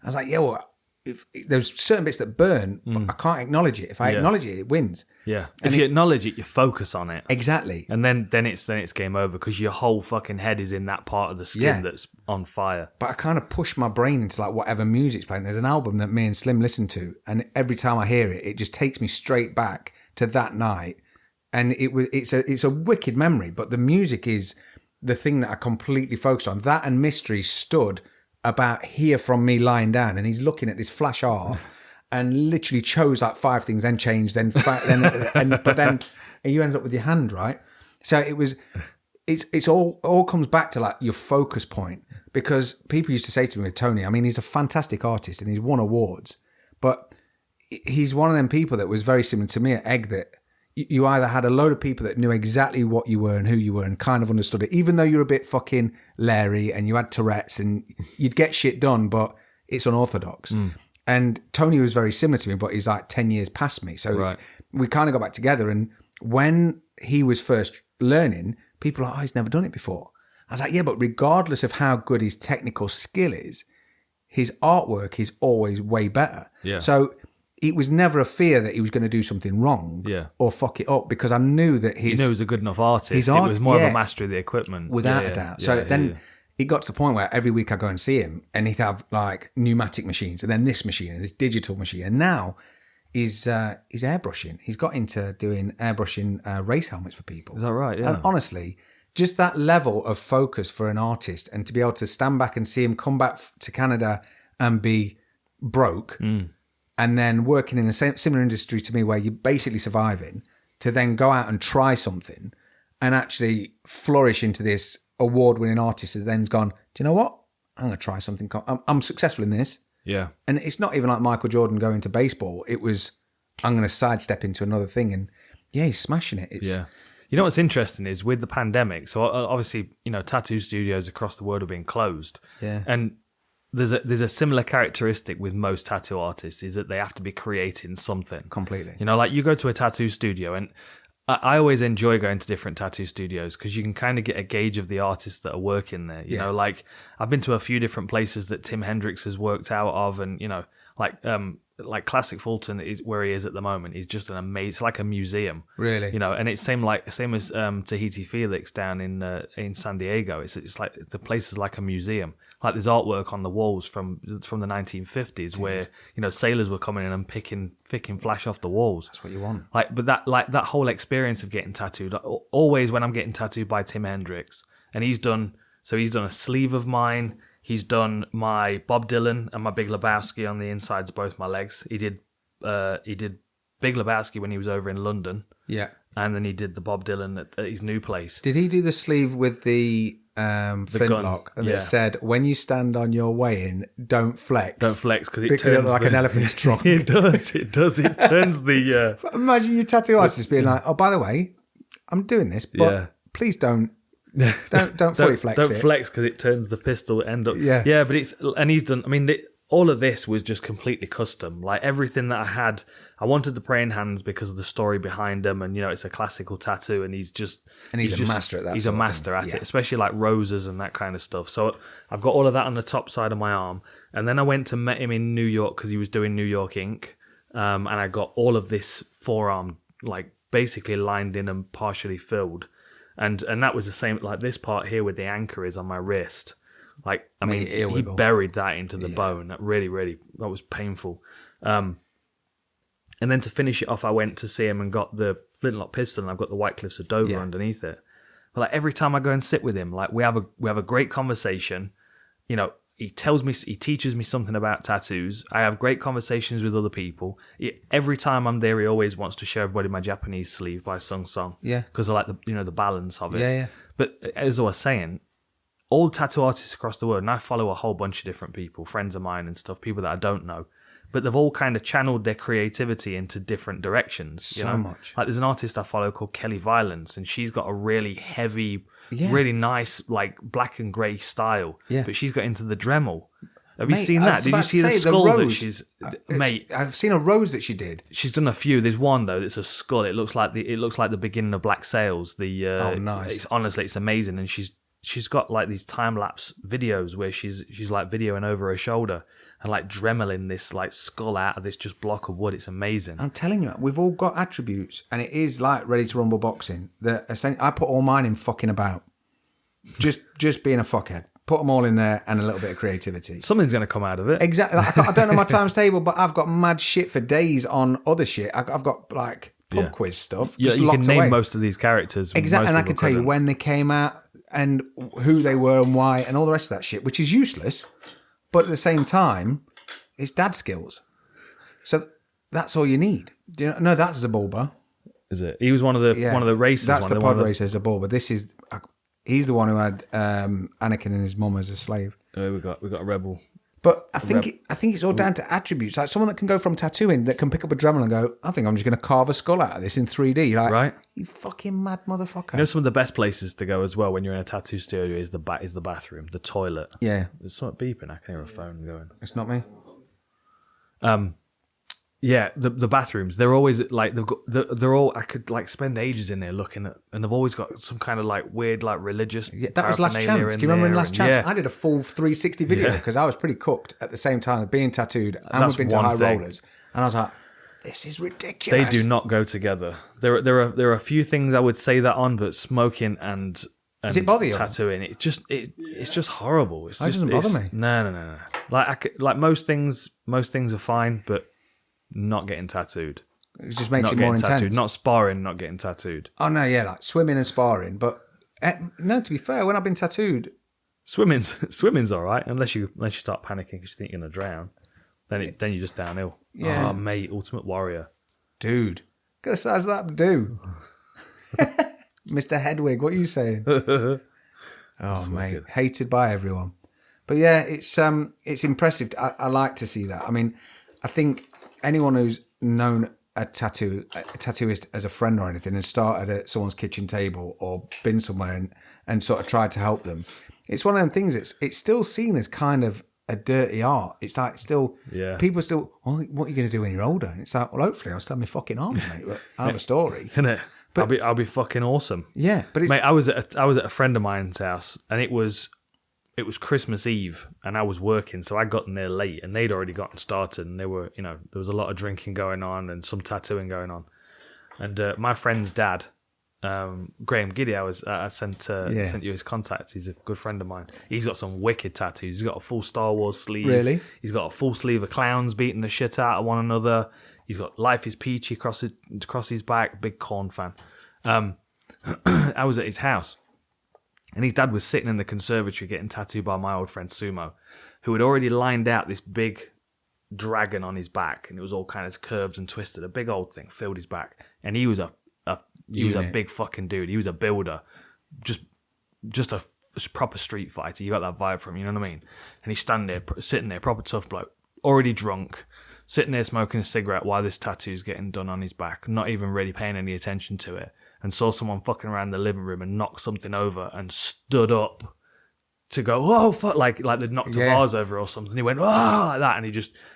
I was like, yeah, well, if there's certain bits that burn, but I can't acknowledge it. If I acknowledge it, it wins. Yeah. If you acknowledge it, you focus on it. Exactly. And then it's game over because your whole fucking head is in that part of the skin that's on fire. But I kind of push my brain into like whatever music's playing. There's an album that me and Slim listen to, and every time I hear it, it just takes me straight back to that night. And it's a wicked memory, but the music is the thing that I completely focus on. That and Mystery stood about here from me lying down, and he's looking at this flash art and literally chose like 5 things, then changed, but then you end up with your hand, right? So it's all comes back to like your focus point, because people used to say to me with Tony, I mean, he's a fantastic artist and he's won awards, but he's one of them people that was very similar to me at Egg, that you either had a load of people that knew exactly what you were and who you were and kind of understood it, even though you're a bit fucking Larry and you had Tourette's and you'd get shit done, but it's unorthodox. And Tony was very similar to me, but he's like 10 years past me. So we kind of got back together. And when he was first learning, people were like, oh, he's never done it before. I was like, yeah, but regardless of how good his technical skill is, his artwork is always way better. Yeah. So it was never a fear that he was going to do something wrong or fuck it up, because I knew that he was a good enough artist. It was more of a mastery of the equipment. Without a doubt. So then it got to the point where every week I go and see him and he'd have like pneumatic machines and then this machine and this digital machine. And now he's airbrushing. He's got into doing airbrushing race helmets for people. Is that right? Yeah. And honestly, just that level of focus for an artist, and to be able to stand back and see him come back to Canada and be broke and then working in the same similar industry to me where you're basically surviving, to then go out and try something and actually flourish into this award-winning artist that then's gone, do you know what? I'm going to try something. I'm successful in this. Yeah. And it's not even like Michael Jordan going to baseball. It was, I'm going to sidestep into another thing. And yeah, he's smashing it. Yeah. You know what's interesting is with the pandemic, so obviously, tattoo studios across the world have been closed. Yeah. And there's a similar characteristic with most tattoo artists, is that they have to be creating something. Completely. Like you go to a tattoo studio, and I always enjoy going to different tattoo studios because you can kind of get a gauge of the artists that are working there. You know, like I've been to a few different places that Tim Hendricks has worked out of, and like Classic Fulton is where he is at the moment. He's just an amazing, it's like a museum, really. And it's same as Tahiti Felix down in San Diego. It's like the place is like a museum. Like there's artwork on the walls from the 1950s where sailors were coming in and picking flash off the walls. That's what you want. But that whole experience of getting tattooed. Always when I'm getting tattooed by Tim Hendricks, and he's done a sleeve of mine. He's done my Bob Dylan and my Big Lebowski on the insides of both my legs. He did Big Lebowski when he was over in London. Yeah. And then he did the Bob Dylan at his new place. Did he do the sleeve with the flintlock? And it said, when you stand on your weigh-in, don't flex. Don't flex because it turns like an elephant's trunk. It does. It turns the... Imagine your tattoo artist being like, oh, by the way, I'm doing this, but please don't fully flex it. Don't flex because it turns the pistol end up. Yeah, but he's done. I mean, all of this was just completely custom. Like everything that I had, I wanted the praying hands because of the story behind them, and it's a classical tattoo, and he's a master at that. He's a master at it, especially like roses and that kind of stuff. So I've got all of that on the top side of my arm, and then I went to meet him in New York because he was doing New York ink, and I got all of this forearm like basically lined in and partially filled, and that was the same. Like this part here with the anchor is on my wrist. Like, I mean, he buried that into the bone. That that was painful. And then to finish it off, I went to see him and got the flintlock pistol, and I've got the White Cliffs of Dover underneath it. But like every time I go and sit with him, like we have a great conversation. He teaches me something about tattoos. I have great conversations with other people. Every time I'm there, he always wants to show everybody my Japanese sleeve by Sung Song. Yeah, because I like the balance of it. Yeah. But as I was saying, all tattoo artists across the world, and I follow a whole bunch of different people, friends of mine and stuff, people that I don't know, but they've all kind of channeled their creativity into different directions. So much. Like there's an artist I follow called Kelly Violence, and she's got a really heavy, really nice, like black and grey style. Yeah. But she's got into the Dremel. Have you seen that? Did you see the skull that she's... Mate, I've seen a rose that she did. She's done a few. There's one though that's a skull. It looks like the beginning of Black Sails. Oh, nice. It's amazing, and she's got like these time-lapse videos where she's like videoing over her shoulder and like dremeling this like skull out of this just block of wood. It's amazing. I'm telling you, we've all got attributes, and it is like Ready to Rumble boxing. I put all mine in fucking about. Just being a fuckhead. Put them all in there and a little bit of creativity. Something's going to come out of it. Exactly. I don't know my times table, but I've got mad shit for days on other shit. I've got like pub quiz stuff. Yeah, you can name most of these characters. Exactly, and I can tell you when they came out and who they were and why and all the rest of that shit, which is useless, but at the same time, it's dad skills. So that's all you need. Do you know? No, that's Zabulba. Is it? He was one of the racers. That's the pod racer, Zabulba. This is he's the one who had Anakin and his mum as a slave. We got a rebel. But I think it's all down to attributes. Like someone that can go from tattooing, that can pick up a Dremel and go, I think I'm just going to carve a skull out of this in 3D. Like, right? You fucking mad motherfucker. You know, some of the best places to go as well when you're in a tattoo studio is the bathroom, the toilet. Yeah. There's something beeping. I can hear a phone going. It's not me. Yeah, the bathrooms, they're always like they're all. I could like spend ages in there looking at, and they've always got some kind of like weird like religious. Yeah, that was Last Chance. Do you remember in Last Chance? I did a full 360 video because I was pretty cooked at the same time of being tattooed and we've been to High Rollers, and I was like, this is ridiculous. They do not go together. There are a few things I would say that on, but smoking and does it bother you? Tattooing, it's just horrible. It doesn't bother me. No. Like most things are fine, but not getting tattooed. It just makes it more intense. Not sparring, not getting tattooed. Oh no, yeah, like swimming and sparring. But no, to be fair, when I've been tattooed, swimming's all right unless you start panicking because you think you're gonna drown. Then you're just downhill. Yeah, oh, mate, Ultimate Warrior, dude, look at the size of that do. Mr. Hedwig, what are you saying? Oh mate, wicked. Hated by everyone. But yeah, it's impressive. I like to see that. I mean, I think anyone who's known a tattooist as a friend or anything and started at someone's kitchen table or been somewhere and sort of tried to help them, it's one of them things. It's still seen as kind of a dirty art. It's like still, people still, well, what are you going to do when you're older? And it's like, well, hopefully I'll still have my fucking arms, mate. But I have a story. Innit? But I'll be fucking awesome. Yeah, but it's, mate, I was at a friend of mine's house, and it was Christmas Eve, and I was working, so I got in there late, and they'd already gotten started, and there was a lot of drinking going on and some tattooing going on. And my friend's dad, Graham Giddy, I sent you his contacts. He's a good friend of mine. He's got some wicked tattoos. He's got a full Star Wars sleeve. Really? He's got a full sleeve of clowns beating the shit out of one another. He's got Life is Peachy across his back. Big Corn fan. I was at his house, and his dad was sitting in the conservatory getting tattooed by my old friend Sumo, who had already lined out this big dragon on his back, and it was all kind of curved and twisted. A big old thing filled his back, and he was a big fucking dude. He was a builder, just a proper street fighter. You got that vibe from him, you know what I mean? And he's sitting there, proper tough bloke, already drunk, sitting there smoking a cigarette while this tattoo's getting done on his back, not even really paying any attention to it, and saw someone fucking around the living room and knocked something over and stood up to go, oh fuck, like they'd knocked a vase over or something. He went, oh, like that,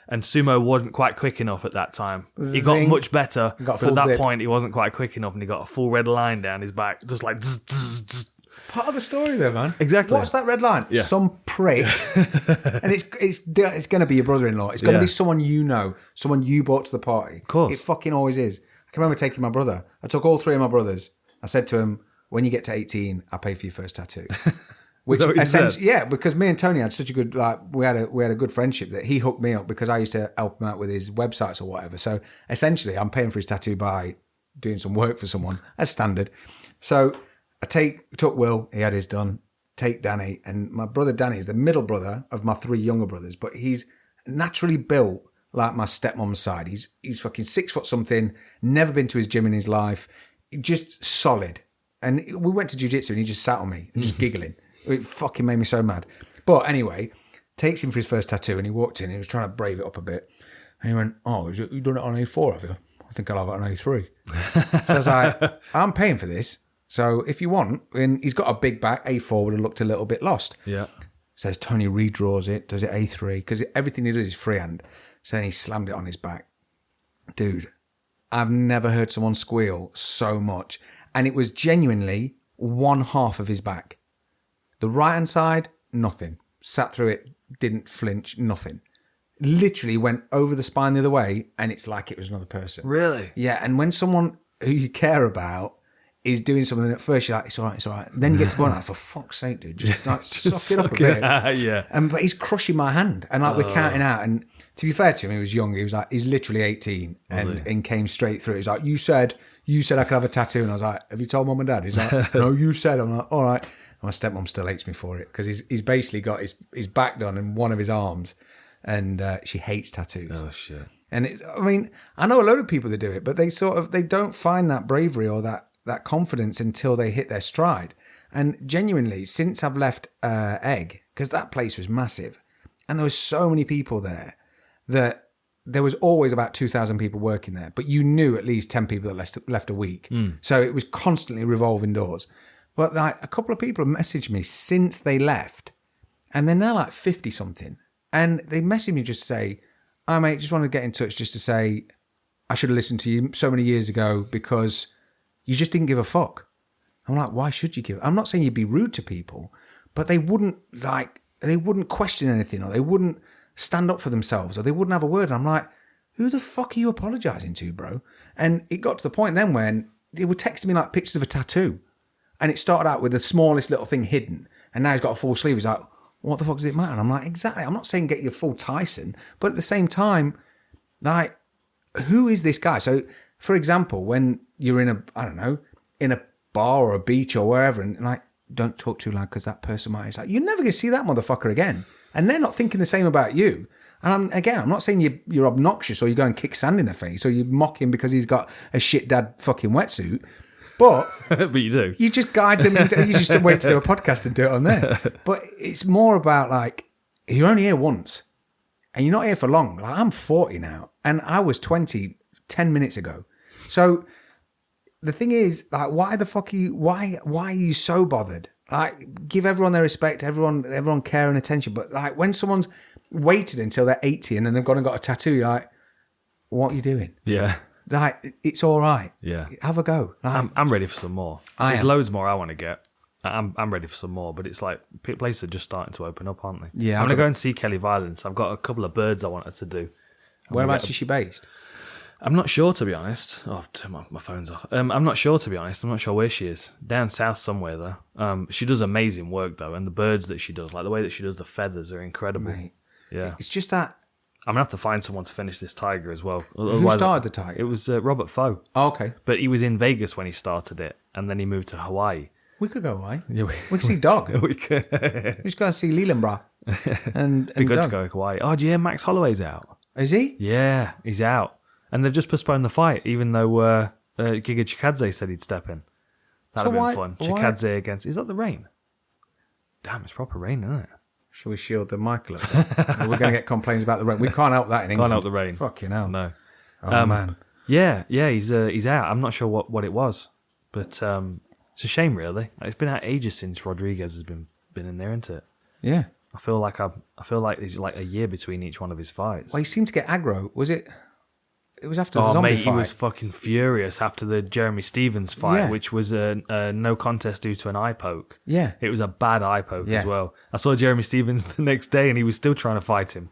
and Sumo wasn't quite quick enough at that time. He got much better, but at that point he wasn't quite quick enough, and he got a full red line down his back, just like. Part of the story, though, man. Exactly. What's that red line? Yeah. Some prick, and it's going to be your brother-in-law. It's going to be someone you know, someone you brought to the party. Of course, it fucking always is. I can remember taking my brother. I took all 3 of my brothers. I said to him, "When you get to 18, I'll pay for your first tattoo." Which essentially, yeah, because me and Tony had such a good we had a good friendship that he hooked me up because I used to help him out with his websites or whatever. So essentially, I'm paying for his tattoo by doing some work for someone as standard. So I took Will, he had his done. Take Danny, and my brother Danny is the middle brother of my 3 younger brothers, but he's naturally built like my stepmom's side. He's fucking 6 foot something, never been to his gym in his life, just solid. And we went to jiu-jitsu and he just sat on me and just giggling. It fucking made me so mad. But anyway, takes him for his first tattoo and he walked in and he was trying to brave it up a bit. And he went, "Oh, you done it on A4, have you? I think I'll have it on A3. So I was like, "I'm paying for this. So if you want," and he's got a big back, A4 would have looked a little bit lost. Yeah. So Tony redraws it, does it A3, because everything he does is freehand. So then he slammed it on his back. Dude, I've never heard someone squeal so much. And it was genuinely 1/2 of his back. The right-hand side, nothing. Sat through it, didn't flinch, nothing. Literally went over the spine the other way, and it's like it was another person. Really? Yeah, and when someone who you care about is doing something, at first you're like, it's all right. Then you get to the point, like, for fuck's sake, dude, just like, suck it up a bit. Yeah. But he's crushing my hand, and like we're counting out. And to be fair to him, he was young. He's literally 18, and came straight through. He's like, you said I could have a tattoo, and I was like, have you told mum and dad? He's like, no, you said. I'm like, all right. And my stepmom still hates me for it because he's basically got his back done and one of his arms, and she hates tattoos. Oh shit. And I know a load of people that do it, but they don't find that bravery or that confidence until they hit their stride. And genuinely, since I've left Egg, because that place was massive, and there were so many people there that there was always about 2,000 people working there, but you knew at least 10 people that left a week. So it was constantly revolving doors. But like a couple of people have messaged me since they left, and they're now like 50 something, and they messaged me just to say, "Oh mate, just want to get in touch just to say I should have listened to you so many years ago because you just didn't give a fuck." I'm like, why should you give? I'm not saying you'd be rude to people, but they wouldn't question anything, or they wouldn't stand up for themselves, or they wouldn't have a word. And I'm like, who the fuck are you apologising to, bro? And it got to the point then when they were texting me like pictures of a tattoo, and it started out with the smallest little thing hidden, and now he's got a full sleeve. He's like, what the fuck does it matter? And I'm like, exactly. I'm not saying get your full Tyson, but at the same time, like, who is this guy? So, for example, when you're in a bar or a beach or wherever, and like, don't talk too loud because that person might. It's like, you're never going to see that motherfucker again. And they're not thinking the same about you. And I'm not saying you're obnoxious or you go and kick sand in their face or you mock him because he's got a shit dad fucking wetsuit. But but you do. You just guide them. You just wait to do a podcast and do it on there. But it's more about like, you're only here once and you're not here for long. Like, I'm 40 now and I was 20 10 minutes ago. So the thing is, like, why are you so bothered? Like, give everyone their respect, everyone care and attention. But like, when someone's waited until they're 80 and then they've gone and got a tattoo, you're like, what are you doing? Yeah. Like, it's all right. Yeah. Have a go. Like, I'm ready for some more. There's loads more I want to get. I'm ready for some more, but it's like places are just starting to open up, aren't they? Yeah. I'm going to go and see Kelly Violence. I've got a couple of birds I wanted to do. Whereabouts is she based? I'm not sure, to be honest. Oh, I've turned my phone's off. I'm not sure, to be honest. I'm not sure where she is. Down south somewhere, though. She does amazing work, though, and the birds that she does, like the way that she does the feathers, are incredible. Mate, yeah. It's just that. I'm going to have to find someone to finish this tiger as well. Who started the tiger? It was Robert Foe. Oh, okay. But he was in Vegas when he started it, and then he moved to Hawaii. We could go Hawaii. Yeah, we could see Dog. We could. We just go and see Lelandbra. And It'd be good Dog. to go to Hawaii. Oh, do you hear Max Holloway's out? Is he? Yeah, he's out. And they've just postponed the fight, even though Giga Chikadze said he'd step in. That'd have been fun. Chikadze against... Is that the rain? Damn, it's proper rain, isn't it? Shall we shield the mic a little bit? We're going to get complaints about the rain. We can't help that in England. Can't help the rain. Fucking hell. No. Oh, man. Yeah, he's out. I'm not sure what it was. But it's a shame, really. It's been out ages since Rodriguez has been in there, isn't it? Yeah. I feel like there's like a year between each one of his fights. Well, he seemed to get aggro. Was it? It was after the zombie mate, fight. he was fucking furious after the Jeremy Stevens fight, Yeah. which was a no contest due to an eye poke. Yeah. It was a bad eye poke Yeah. as well. I saw Jeremy Stevens the next day, and he was still trying to fight him.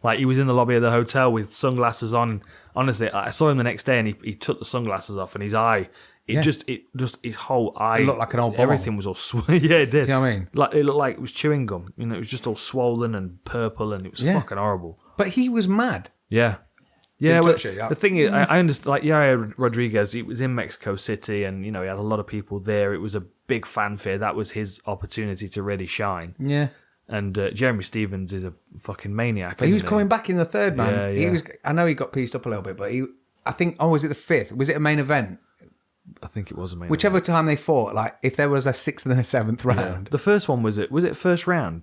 Like, he was in the lobby of the hotel with sunglasses on. Honestly, I saw him the next day, and he took the sunglasses off, and his eye, just his whole eye, It looked like an old ball. everything was all yeah, it did. Do you know what I mean? Like, it looked like it was chewing gum. You know, it was just all swollen and purple, and it was fucking horrible. But he was mad. Yeah. Yeah, Didn't well, touch it, yeah. the thing is, I understand, like, Yair Rodriguez, he was in Mexico City, and, you know, he had a lot of people there. It was a big fanfare. That was his opportunity to really shine. Yeah. And Jeremy Stevens is a fucking maniac. But he was isn't coming back in the third, man. Yeah, He yeah. was. I know he got pieced up a little bit, but I think, was it the fifth? Was it a main event? I think it was a main Whichever event. time they fought, like, if there was a sixth and a seventh round. The first one, was it first round?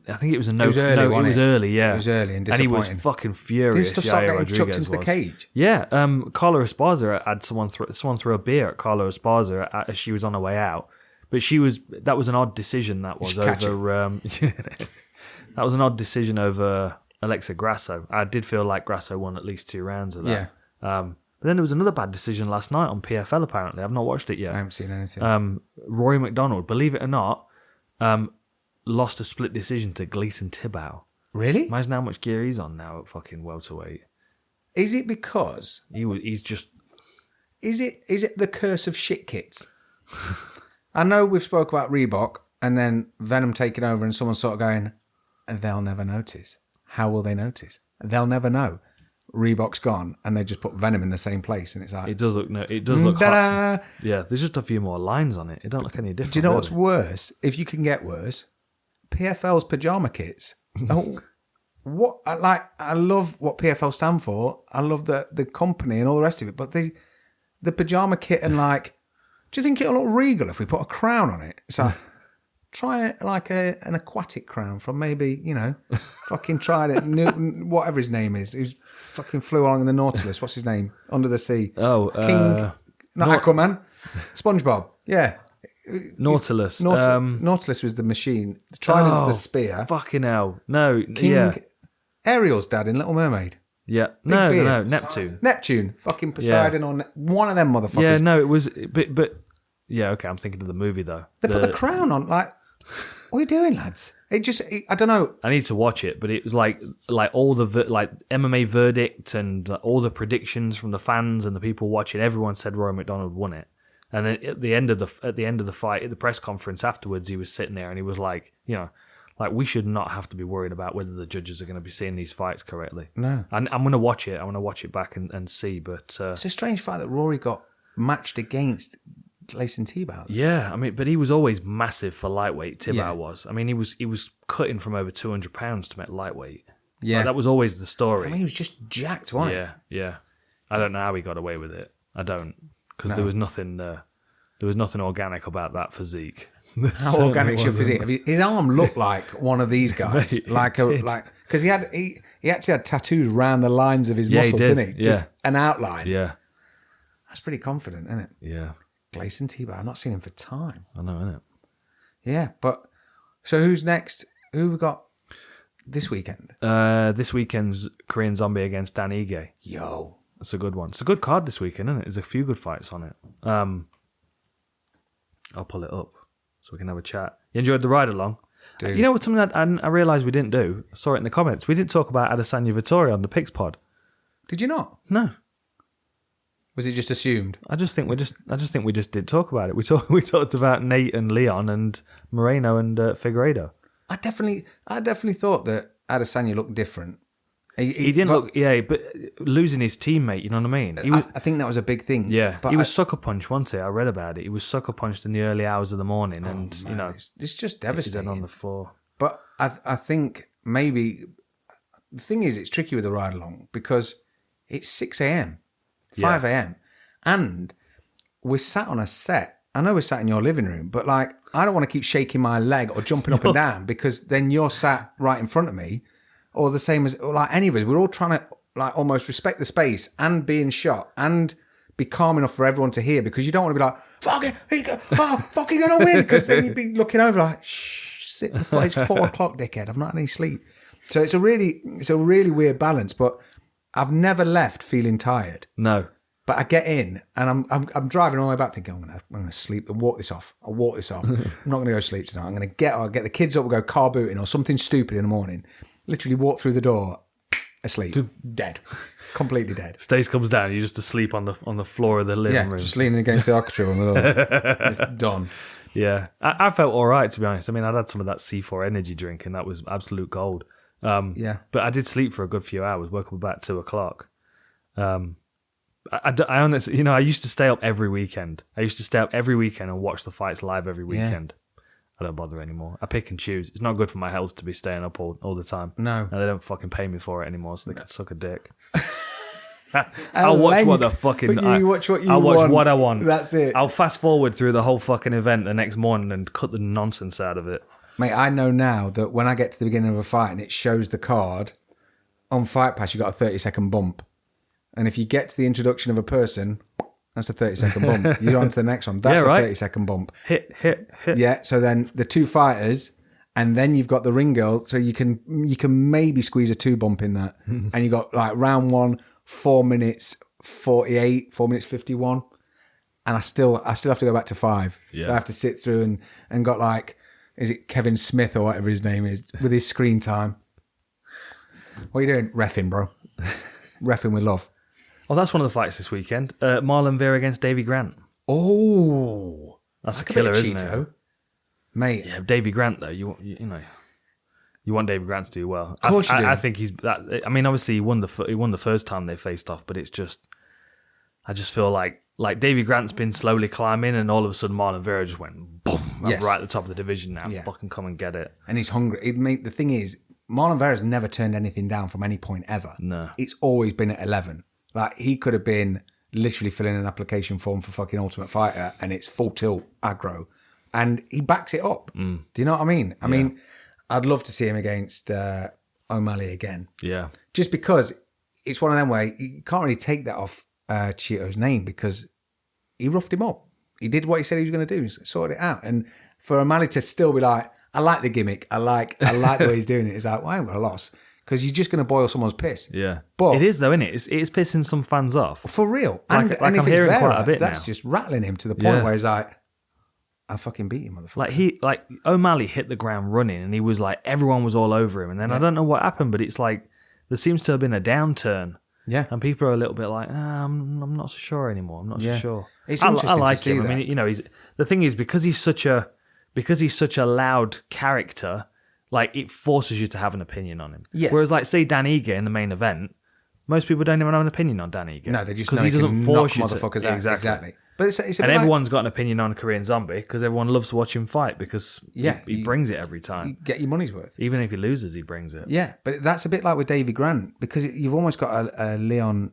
I think it was a no. It was early, no, wasn't it was it? early, yeah. It was early and he was disappointing. fucking Did furious. stuff start Yair getting chucked Rodriguez into the was. cage? Yeah, Carla Esparza had someone threw a beer at Carla Esparza as she was on her way out. But that was an odd decision. That was should catch over. That was an odd decision over Alexa Grasso. I did feel like Grasso won at least 2 rounds of that. Yeah. But then there was another bad decision last night on PFL. Apparently, I've not watched it yet. I haven't seen anything. Rory McDonald, believe it or not, lost a split decision to Gleason Tibau. Really? Imagine how much gear he's on now at fucking welterweight. Is it because... He's just... Is it the curse of shit kits? I know we've spoke about Reebok and then Venom taking over and someone sort of going, they'll never notice. How will they notice? They'll never know. Reebok's gone and they just put Venom in the same place and it's like... It does look hot. Ta-da! Yeah, there's just a few more lines on it. It don't look any different. Do you know what's really. worse? If you can get worse, PFL's pyjama kits. Oh, what? I love what PFL stand for. I love the company and all the rest of it. But the pyjama kit and like, do you think it'll look regal if we put a crown on it? It's like, try like an aquatic crown from maybe, fucking tried it. Whatever his name is. Who's fucking flew along in the Nautilus. What's his name? Under the sea. Oh, King. Not Aquaman. SpongeBob. Yeah. Nautilus. Nautilus was the machine. The Trident's the spear. Fucking hell. No, King yeah. Ariel's dad in Little Mermaid. Yeah. No, beard. Neptune. Fucking Poseidon or one of them motherfuckers. Yeah, no, it was... But yeah, okay, I'm thinking of the movie, though. They put the crown on. Like, what are you doing, lads? I don't know. I need to watch it, but it was like all the MMA verdict and all the predictions from the fans and the people watching. Everyone said Roy McDonald won it, and then at the end of the fight, at the press conference afterwards, he was sitting there and he was like, we should not have to be worried about whether the judges are going to be seeing these fights correctly. No, and I'm going to watch it. I want to watch it back and see. But it's a strange fact that Rory got matched against Gleason Tibau. Yeah, I mean, but he was always massive for lightweight. Tibau Yeah. was. I mean, he was cutting from over 200 pounds to make lightweight. Yeah, Like, that was always the story. I mean, he was just jacked, wasn't Yeah, yeah. I don't know how he got away with it. I don't, because No. there was nothing. There was nothing organic about that physique. How organic your physique? His arm looked like one of these guys, Mate, because he actually had tattoos around the lines of his Yeah, he muscles, did. didn't he? Yeah. Just an outline. Yeah, That's pretty confident, isn't it? yeah. Gleason Tibau, I've not seen him for time. I know, innit? Yeah, but so who's next? Who we got this weekend? This weekend's Korean Zombie against Dan Ige. Yo, That's a good one. It's a good card this weekend, isn't it? There's a few good fights on it. I'll pull it up so we can have a chat. You enjoyed the ride along? dude. You know what? Something that I realised we didn't do. I saw it in the comments. We didn't talk about Adesanya Vittori on the Picks pod. Did you not? No, Was it just assumed? I just think we just did talk about it. We talked about Nate and Leon and Moreno and Figueiredo. I definitely thought that Adesanya looked different. He didn't look, but losing his teammate, you know what I mean? He was, I think that was a big thing. yeah, but he was sucker punched, wasn't he? I read about it. He was sucker punched in the early hours of the morning, and it's just he's then devastating. on the floor. But I think maybe the thing is, it's tricky with the ride along because it's 6 a.m., 5 a.m., and we're sat on a set. I know we're sat in your living room, but like, I don't want to keep shaking my leg or jumping up and down because then you're sat right in front of me, or the same as like any of us. We're all trying to like almost respect the space and being shot and be calm enough for everyone to hear because you don't want to be like, fuck it, fucking gonna win, because then you'd be looking over like, shh, It's 4 o'clock, dickhead. I've not had any sleep. So it's a really weird balance. But I've never left feeling tired. No. But I get in and I'm driving all the way back thinking, I'm gonna sleep and walk this off. I'll walk this off. I'm not gonna go sleep tonight. I'll get the kids up, we'll go car booting or something stupid in the morning. Literally walk through the door, asleep. Dead. Completely dead. Stace comes down, you're just asleep on the floor of the living room. Just leaning against the architrave on the door. It's done. Yeah. I felt all right, to be honest. I mean, I'd had some of that C4 energy drink and that was absolute gold. Yeah. But I did sleep for a good few hours, woke up about 2 o'clock. I honestly, I used to stay up every weekend. And watch the fights live every weekend. I don't bother anymore. I pick and choose. It's not good for my health to be staying up all the time. No. And they don't fucking pay me for it anymore, so they can suck a dick. I'll watch what the fucking... You watch what you I'll want. watch what I want. That's it. I'll fast forward through the whole fucking event the next morning and cut the nonsense out of it. Mate, I know now that when I get to the beginning of a fight and it shows the card, on Fight Pass you got a 30-second bump. And if you get to the introduction of a person, that's a 30-second bump. You're on to the next one. That's a 30-second bump. Hit. Yeah, so then the 2 fighters, and then you've got the ring girl, so you can maybe squeeze a 2 bump in that. And you got like round 1, 4 minutes 48, 4 minutes 51. And I still have to go back to 5. Yeah. So I have to sit through and got like, is it Kevin Smith or whatever his name is, with his screen time. What are you doing? Reffing, bro. Reffing with love. Oh, that's one of the fights this weekend. Marlon Vera against Davy Grant. Oh, that's a killer, isn't Cheeto. it? Mate. Yeah, Davy Grant though. You want Davy Grant to do well. Of course you do. I think he's that. I mean, obviously he won the first time they faced off, but it's just, I just feel like Davy Grant's been slowly climbing, and all of a sudden Marlon Vera just went boom, Yes. right at the top of the division now. Yeah. Fucking come and get it. And he's hungry. The thing is, Marlon Vera's never turned anything down from any point ever. No. It's always been at 11. Like, he could have been literally filling an application form for fucking Ultimate Fighter and it's full tilt aggro. And he backs it up. Do you know what I mean? I mean, I'd love to see him against O'Malley again. Yeah. Just because it's one of them where you can't really take that off Cheeto's name because he roughed him up. He did what he said he was going to do, sorted it out. And for O'Malley to still be like, I like the gimmick. I like the way he's doing it. It's like, well, I ain't got a loss. Because you're just going to boil someone's piss. Yeah. But it is, though, isn't it? It's pissing some fans off. for real. Like And I'm if it's hearing Vera, quite a bit that's now. just rattling him to the point Yeah. where he's like, I fucking beat you, motherfucker. Like O'Malley hit the ground running, and he was like, everyone was all over him. And then I don't know what happened, but it's like there seems to have been a downturn. Yeah. And people are a little bit like, I'm not so sure anymore. I'm not so sure. It's I interesting like to see him. that. I mean, the thing is because he's such a loud character. Like, it forces you to have an opinion on him. Yeah. Whereas, like, say Dan Ige in the main event, most people don't even have an opinion on Dan Ige. No, they just because know he doesn't force you motherfuckers to. out. Exactly. But it's a bit And like- everyone's got an opinion on Korean Zombie because everyone loves to watch him fight because he brings it every time. you get your money's worth. Even if he loses, he brings it. Yeah, but that's a bit like with Davy Grant because you've almost got a Leon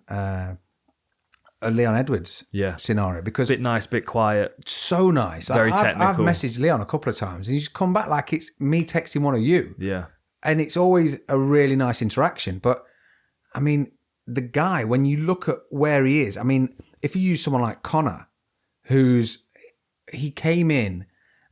Edwards scenario because Bit nice, bit quiet. so nice. Very I've technical. messaged Leon a couple of times and he's just come back like it's me texting one of you. Yeah. And it's always a really nice interaction. But, I mean, the guy, when you look at where he is, I mean, if you use someone like Connor, he came in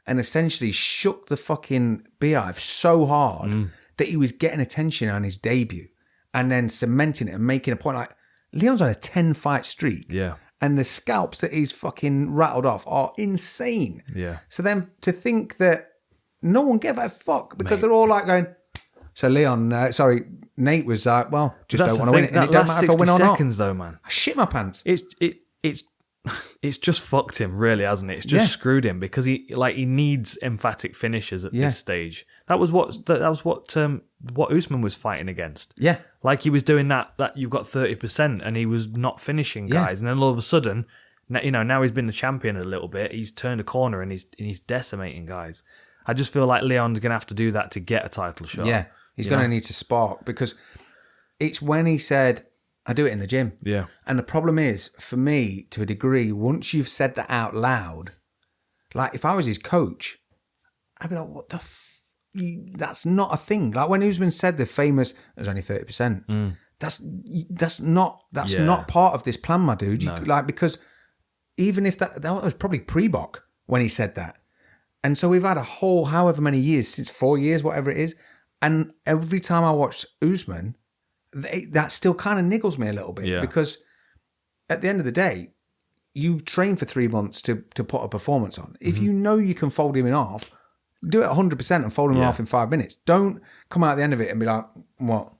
and essentially shook the fucking beehive so hard that he was getting attention on his debut and then cementing it and making a point. Like, Leon's on a 10-fight streak. Yeah. And the scalps that he's fucking rattled off are insane. Yeah. So then to think that no one gave a fuck because Mate. they're all like going... So Nate was like, well, just That's don't the want to win thing, it. And it that don't last matter if I 60 win or not. seconds, though, man. I shit my pants. It's just fucked him, really, hasn't it? It's just screwed him because he needs emphatic finishes at this stage. That was what Usman was fighting against. Yeah. Like he was doing that you've got 30% and he was not finishing guys. And then all of a sudden, now he's been the champion a little bit. He's turned a corner and he's decimating guys. I just feel like Leon's going to have to do that to get a title shot. Yeah. He's going to need to spark because it's when he said, I do it in the gym. Yeah. And the problem is, for me, to a degree, once you've said that out loud, like if I was his coach, I'd be like, what the that's not a thing. Like when Usman said the famous, there's only 30%. That's not part of this plan, my dude. Because even if that was probably pre-Bok when he said that. And so we've had a whole however many years, since 4 years, whatever it is. And every time I watch Usman, that still kind of niggles me a little bit because at the end of the day, you train for 3 months to put a performance on. If you know you can fold him in half, do it 100% and fold him in half in 5 minutes. Don't come out at the end of it and be like, what?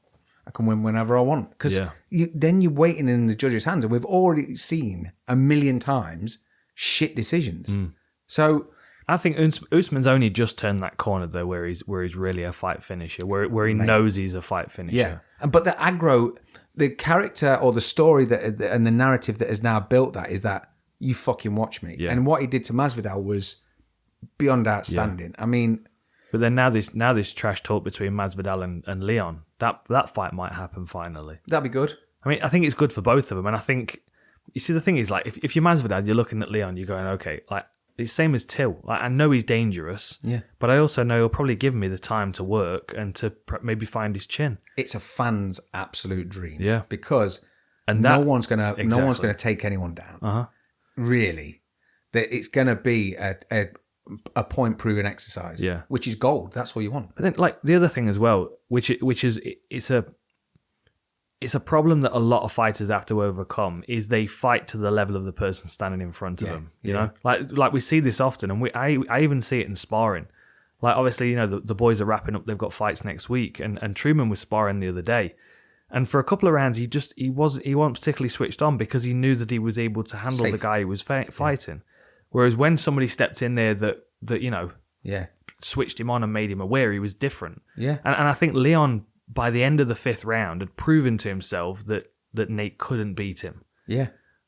I can win whenever I want. Because then you're waiting in the judge's hands. And we've already seen a million times shit decisions. So I think Usman's only just turned that corner though, where he's really a fight finisher, where he knows he's a fight finisher. Yeah, but the aggro, the character or the story that and the narrative that has now built that is that you fucking watch me. And what he did to Masvidal was beyond outstanding. I mean, but then now this trash talk between Masvidal and Leon, that fight might happen finally. That'd be good. I mean, I think it's good for both of them, and I think you see the thing is like if you're Masvidal, you're looking at Leon, you're going, okay, like. It's same as Till. Like, I know he's dangerous, but I also know he'll probably give me the time to work and to maybe find his chin. It's a fan's absolute dream, because and no one's gonna take anyone down. Really, that it's gonna be a point proven exercise, which is gold. That's all you want. But then, like the other thing as well, which is it's a problem that a lot of fighters have to overcome is they fight to the level of the person standing in front of them. You know, like we see this often, and I even see it in sparring. Like obviously, you know, the boys are wrapping up; they've got fights next week, and Truman was sparring the other day, and for a couple of rounds, he wasn't particularly switched on because he knew that he was able to handle the guy who was fighting. Whereas when somebody stepped in there that you know, switched him on and made him aware, he was different. And I think Leon, by the end of the 5th round, had proven to himself that Nate couldn't beat him.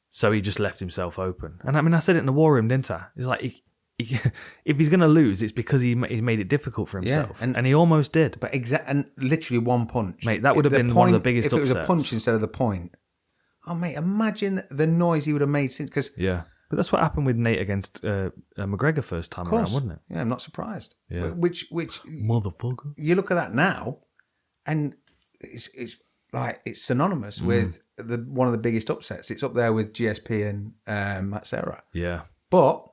So he just left himself open. And I mean, I said it in the war room, didn't I? It's like, if he's going to lose, it's because he made it difficult for himself. And he almost did. But and literally one punch. Mate, that would have been one of the biggest upsets. If it was a punch instead of the point. Oh, mate, imagine the noise he would have made since. Cause, but that's what happened with Nate against McGregor first time around, wasn't it? Yeah, I'm not surprised. Which motherfucker. You look at that now, and it's like it's synonymous with one of the biggest upsets. It's up there with GSP and Matt Serra. But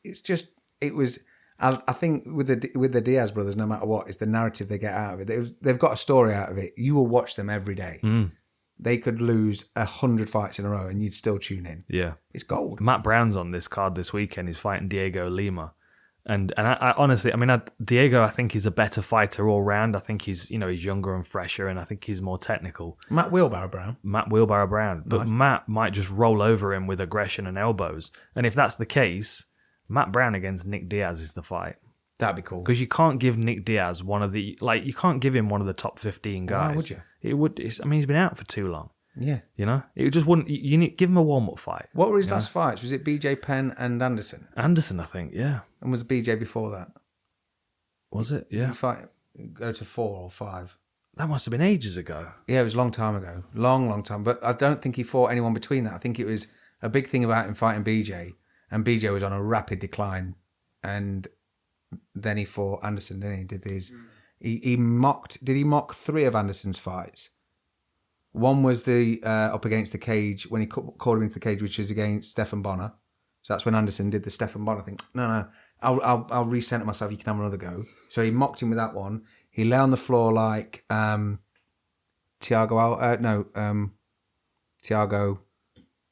it's just I think with the Diaz brothers, no matter what, it's the narrative they get out of it. They've got a story out of it. You will watch them every day. They could lose 100 fights in a row and you'd still tune in. It's gold. Matt Brown's on this card this weekend. He's fighting Diego Lima. And I honestly, I mean, Diego, I think he's a better fighter all round. I think he's younger and fresher, and I think he's more technical. Matt Wheelbarrow Brown. But nice. Matt might just roll over him with aggression and elbows. And if that's the case, Matt Brown against Nick Diaz is the fight. That'd be cool. Because you can't give Nick Diaz you can't give him one of the top 15 guys. Why would you? It would. I mean, he's been out for too long. Yeah. You know, it just wouldn't. You need give him a warm up fight. What were his last fights? Was it BJ Penn and Anderson? Anderson, I think. Yeah. And was BJ before that? Was it? Yeah. Did he fight go to 4 or 5? That must have been ages ago. Yeah, it was a long time ago. Long time. But I don't think he fought anyone between that. I think it was a big thing about him fighting BJ, and BJ was on a rapid decline, and then he fought Anderson. Didn't he? He mocked. Did he mock 3 of Anderson's fights? One was the up against the cage when he called him into the cage, which was against Stephan Bonner. So that's when Anderson did the Stephan Bonner thing. No, I'll recenter myself. You can have another go. So he mocked him with that one. He lay on the floor like Thiago.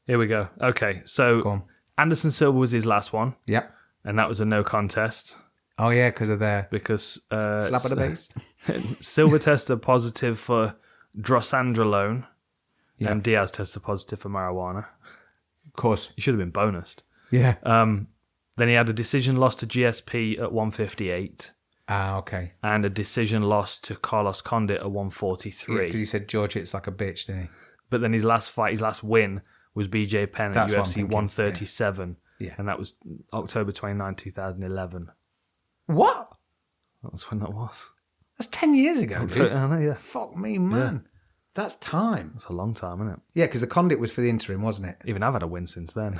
Here we go. Okay, so Anderson Silva was his last one. Yep. And that was a no contest. Oh yeah, because of their slap at the base. Silva tested positive for drosandralone, and Diaz tested positive for marijuana. Of course, he should have been bonused. Yeah. Then he had a decision loss to GSP at 158. Ah, okay. And a decision loss to Carlos Condit at 143. Yeah, because he said George hits like a bitch, didn't he? But then his last win was BJ Penn at UFC 137. Yeah. And that was October 29, 2011. What? That was when that was. That's 10 years ago, dude. I know, yeah. Fuck me, man. Yeah. That's time. That's a long time, isn't it? Yeah, because the Condit was for the interim, wasn't it? Even I've had a win since then.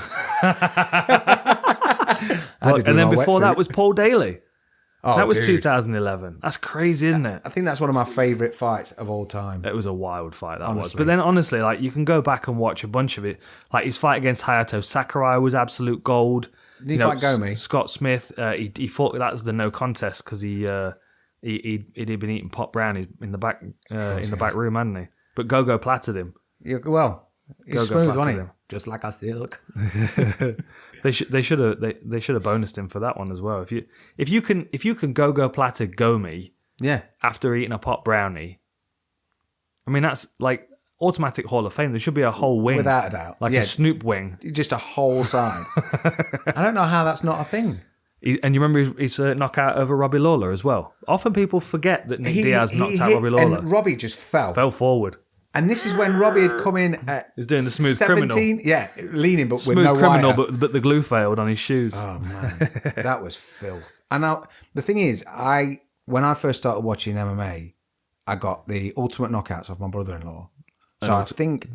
And then before that was Paul Daly. Oh, that was dude. 2011. That's crazy, isn't it? I think that's one of my favourite fights of all time. It was a wild fight, that honestly. was. But then, honestly, like you can go back and watch a bunch of it. Like his fight against Hayato Sakurai was absolute gold. Did he fight Gomi? Scott Smith, he fought. That was the no contest because he'd been eating pot brownies in the back room, hadn't he? But Gogo platted him. He's Gogo smooth, wasn't he? him. Just like a silk. They should have bonused him for that one as well. If you can Gogo platter Gomi after eating a pot brownie, I mean that's like automatic Hall of Fame. There should be a whole wing, Without a doubt, like a Snoop wing, just a whole side. I don't know how that's not a thing. And you remember his knockout over Robbie Lawler as well. Often people forget that Nick Diaz knocked out Robbie Lawler. And Robbie just fell forward. And this is when Robbie had come in at He's doing the smooth 17, criminal. Yeah, leaning, but Smooth with no criminal, wire. but the glue failed on his shoes. Oh, man. That was filth. And now, the thing is, when I first started watching MMA, I got the ultimate knockouts off my brother-in-law. So I think...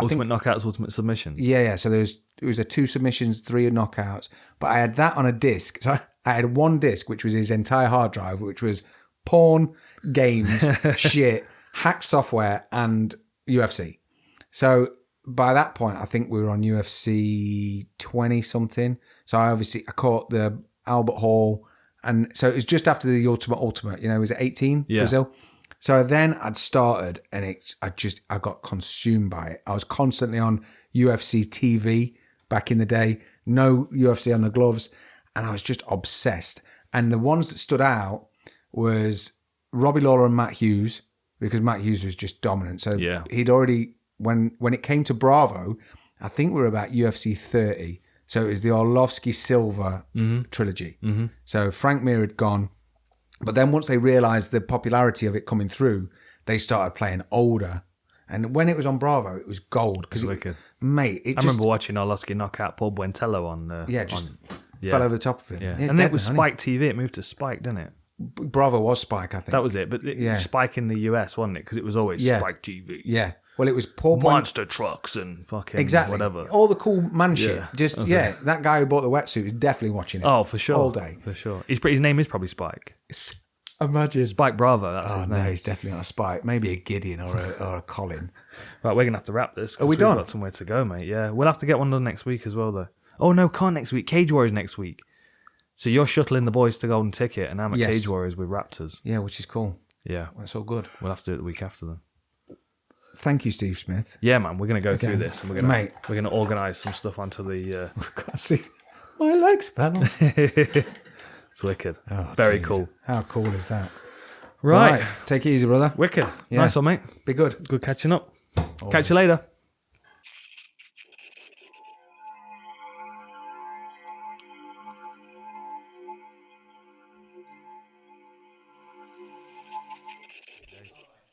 Ultimate knockouts, ultimate submissions. Yeah. So it was a 2 submissions, 3 knockouts. But I had that on a disc. So I had one disc, which was his entire hard drive, which was porn, games, shit, hack software, and UFC. So by that point, I think we were on UFC 20 something. So I caught the Albert Hall, and so it was just after the ultimate. It was at 18 Brazil. So then I'd started, and I got consumed by it. I was constantly on UFC TV back in the day. No UFC on the gloves, and I was just obsessed. And the ones that stood out was Robbie Lawler and Matt Hughes, because Matt Hughes was just dominant. So he'd already, when it came to Bravo, I think we were about UFC 30. So it was the Orlovsky-Silva trilogy. Mm-hmm. So Frank Mir had gone. But then once they realised the popularity of it coming through, they started playing older. And when it was on Bravo, it was gold. Because wicked. Mate, I remember watching Orlovsky knock out Paul Buentello on... fell over the top of it. Yeah. And it was Spike TV. It moved to Spike, didn't it? Bravo was Spike, I think. That was it. But Spike in the US, wasn't it? Because it was always Spike TV. Yeah. Well, it was Paul Monster trucks and fucking whatever. All the cool man shit. That guy who bought the wetsuit is definitely watching it. Oh, for sure. All day. For sure. His name is probably Spike. Imagine. Spike Bravo, that's his name. No, he's definitely not a Spike. Maybe a Gideon or a Colin. Right, we're going to have to wrap this. Are we done? We've got somewhere to go, mate. Yeah. We'll have to get one done next week as well, though. Oh, no, can't next week. Cage Warriors next week. So you're shuttling the boys to Golden Ticket, and I'm at Cage Warriors with Raptors. Yeah, which is cool. Yeah. That's all good. We'll have to do it the week after then. Thank you, Steve Smith. Yeah, man, we're going to go through this, and we're going to organise some stuff onto the... I see my legs, pal. It's wicked. Oh, very cool. How cool is that? Right. Take it easy, brother. Wicked. Yeah. Nice one, mate. Be good. Good catching up. Always. Catch you later.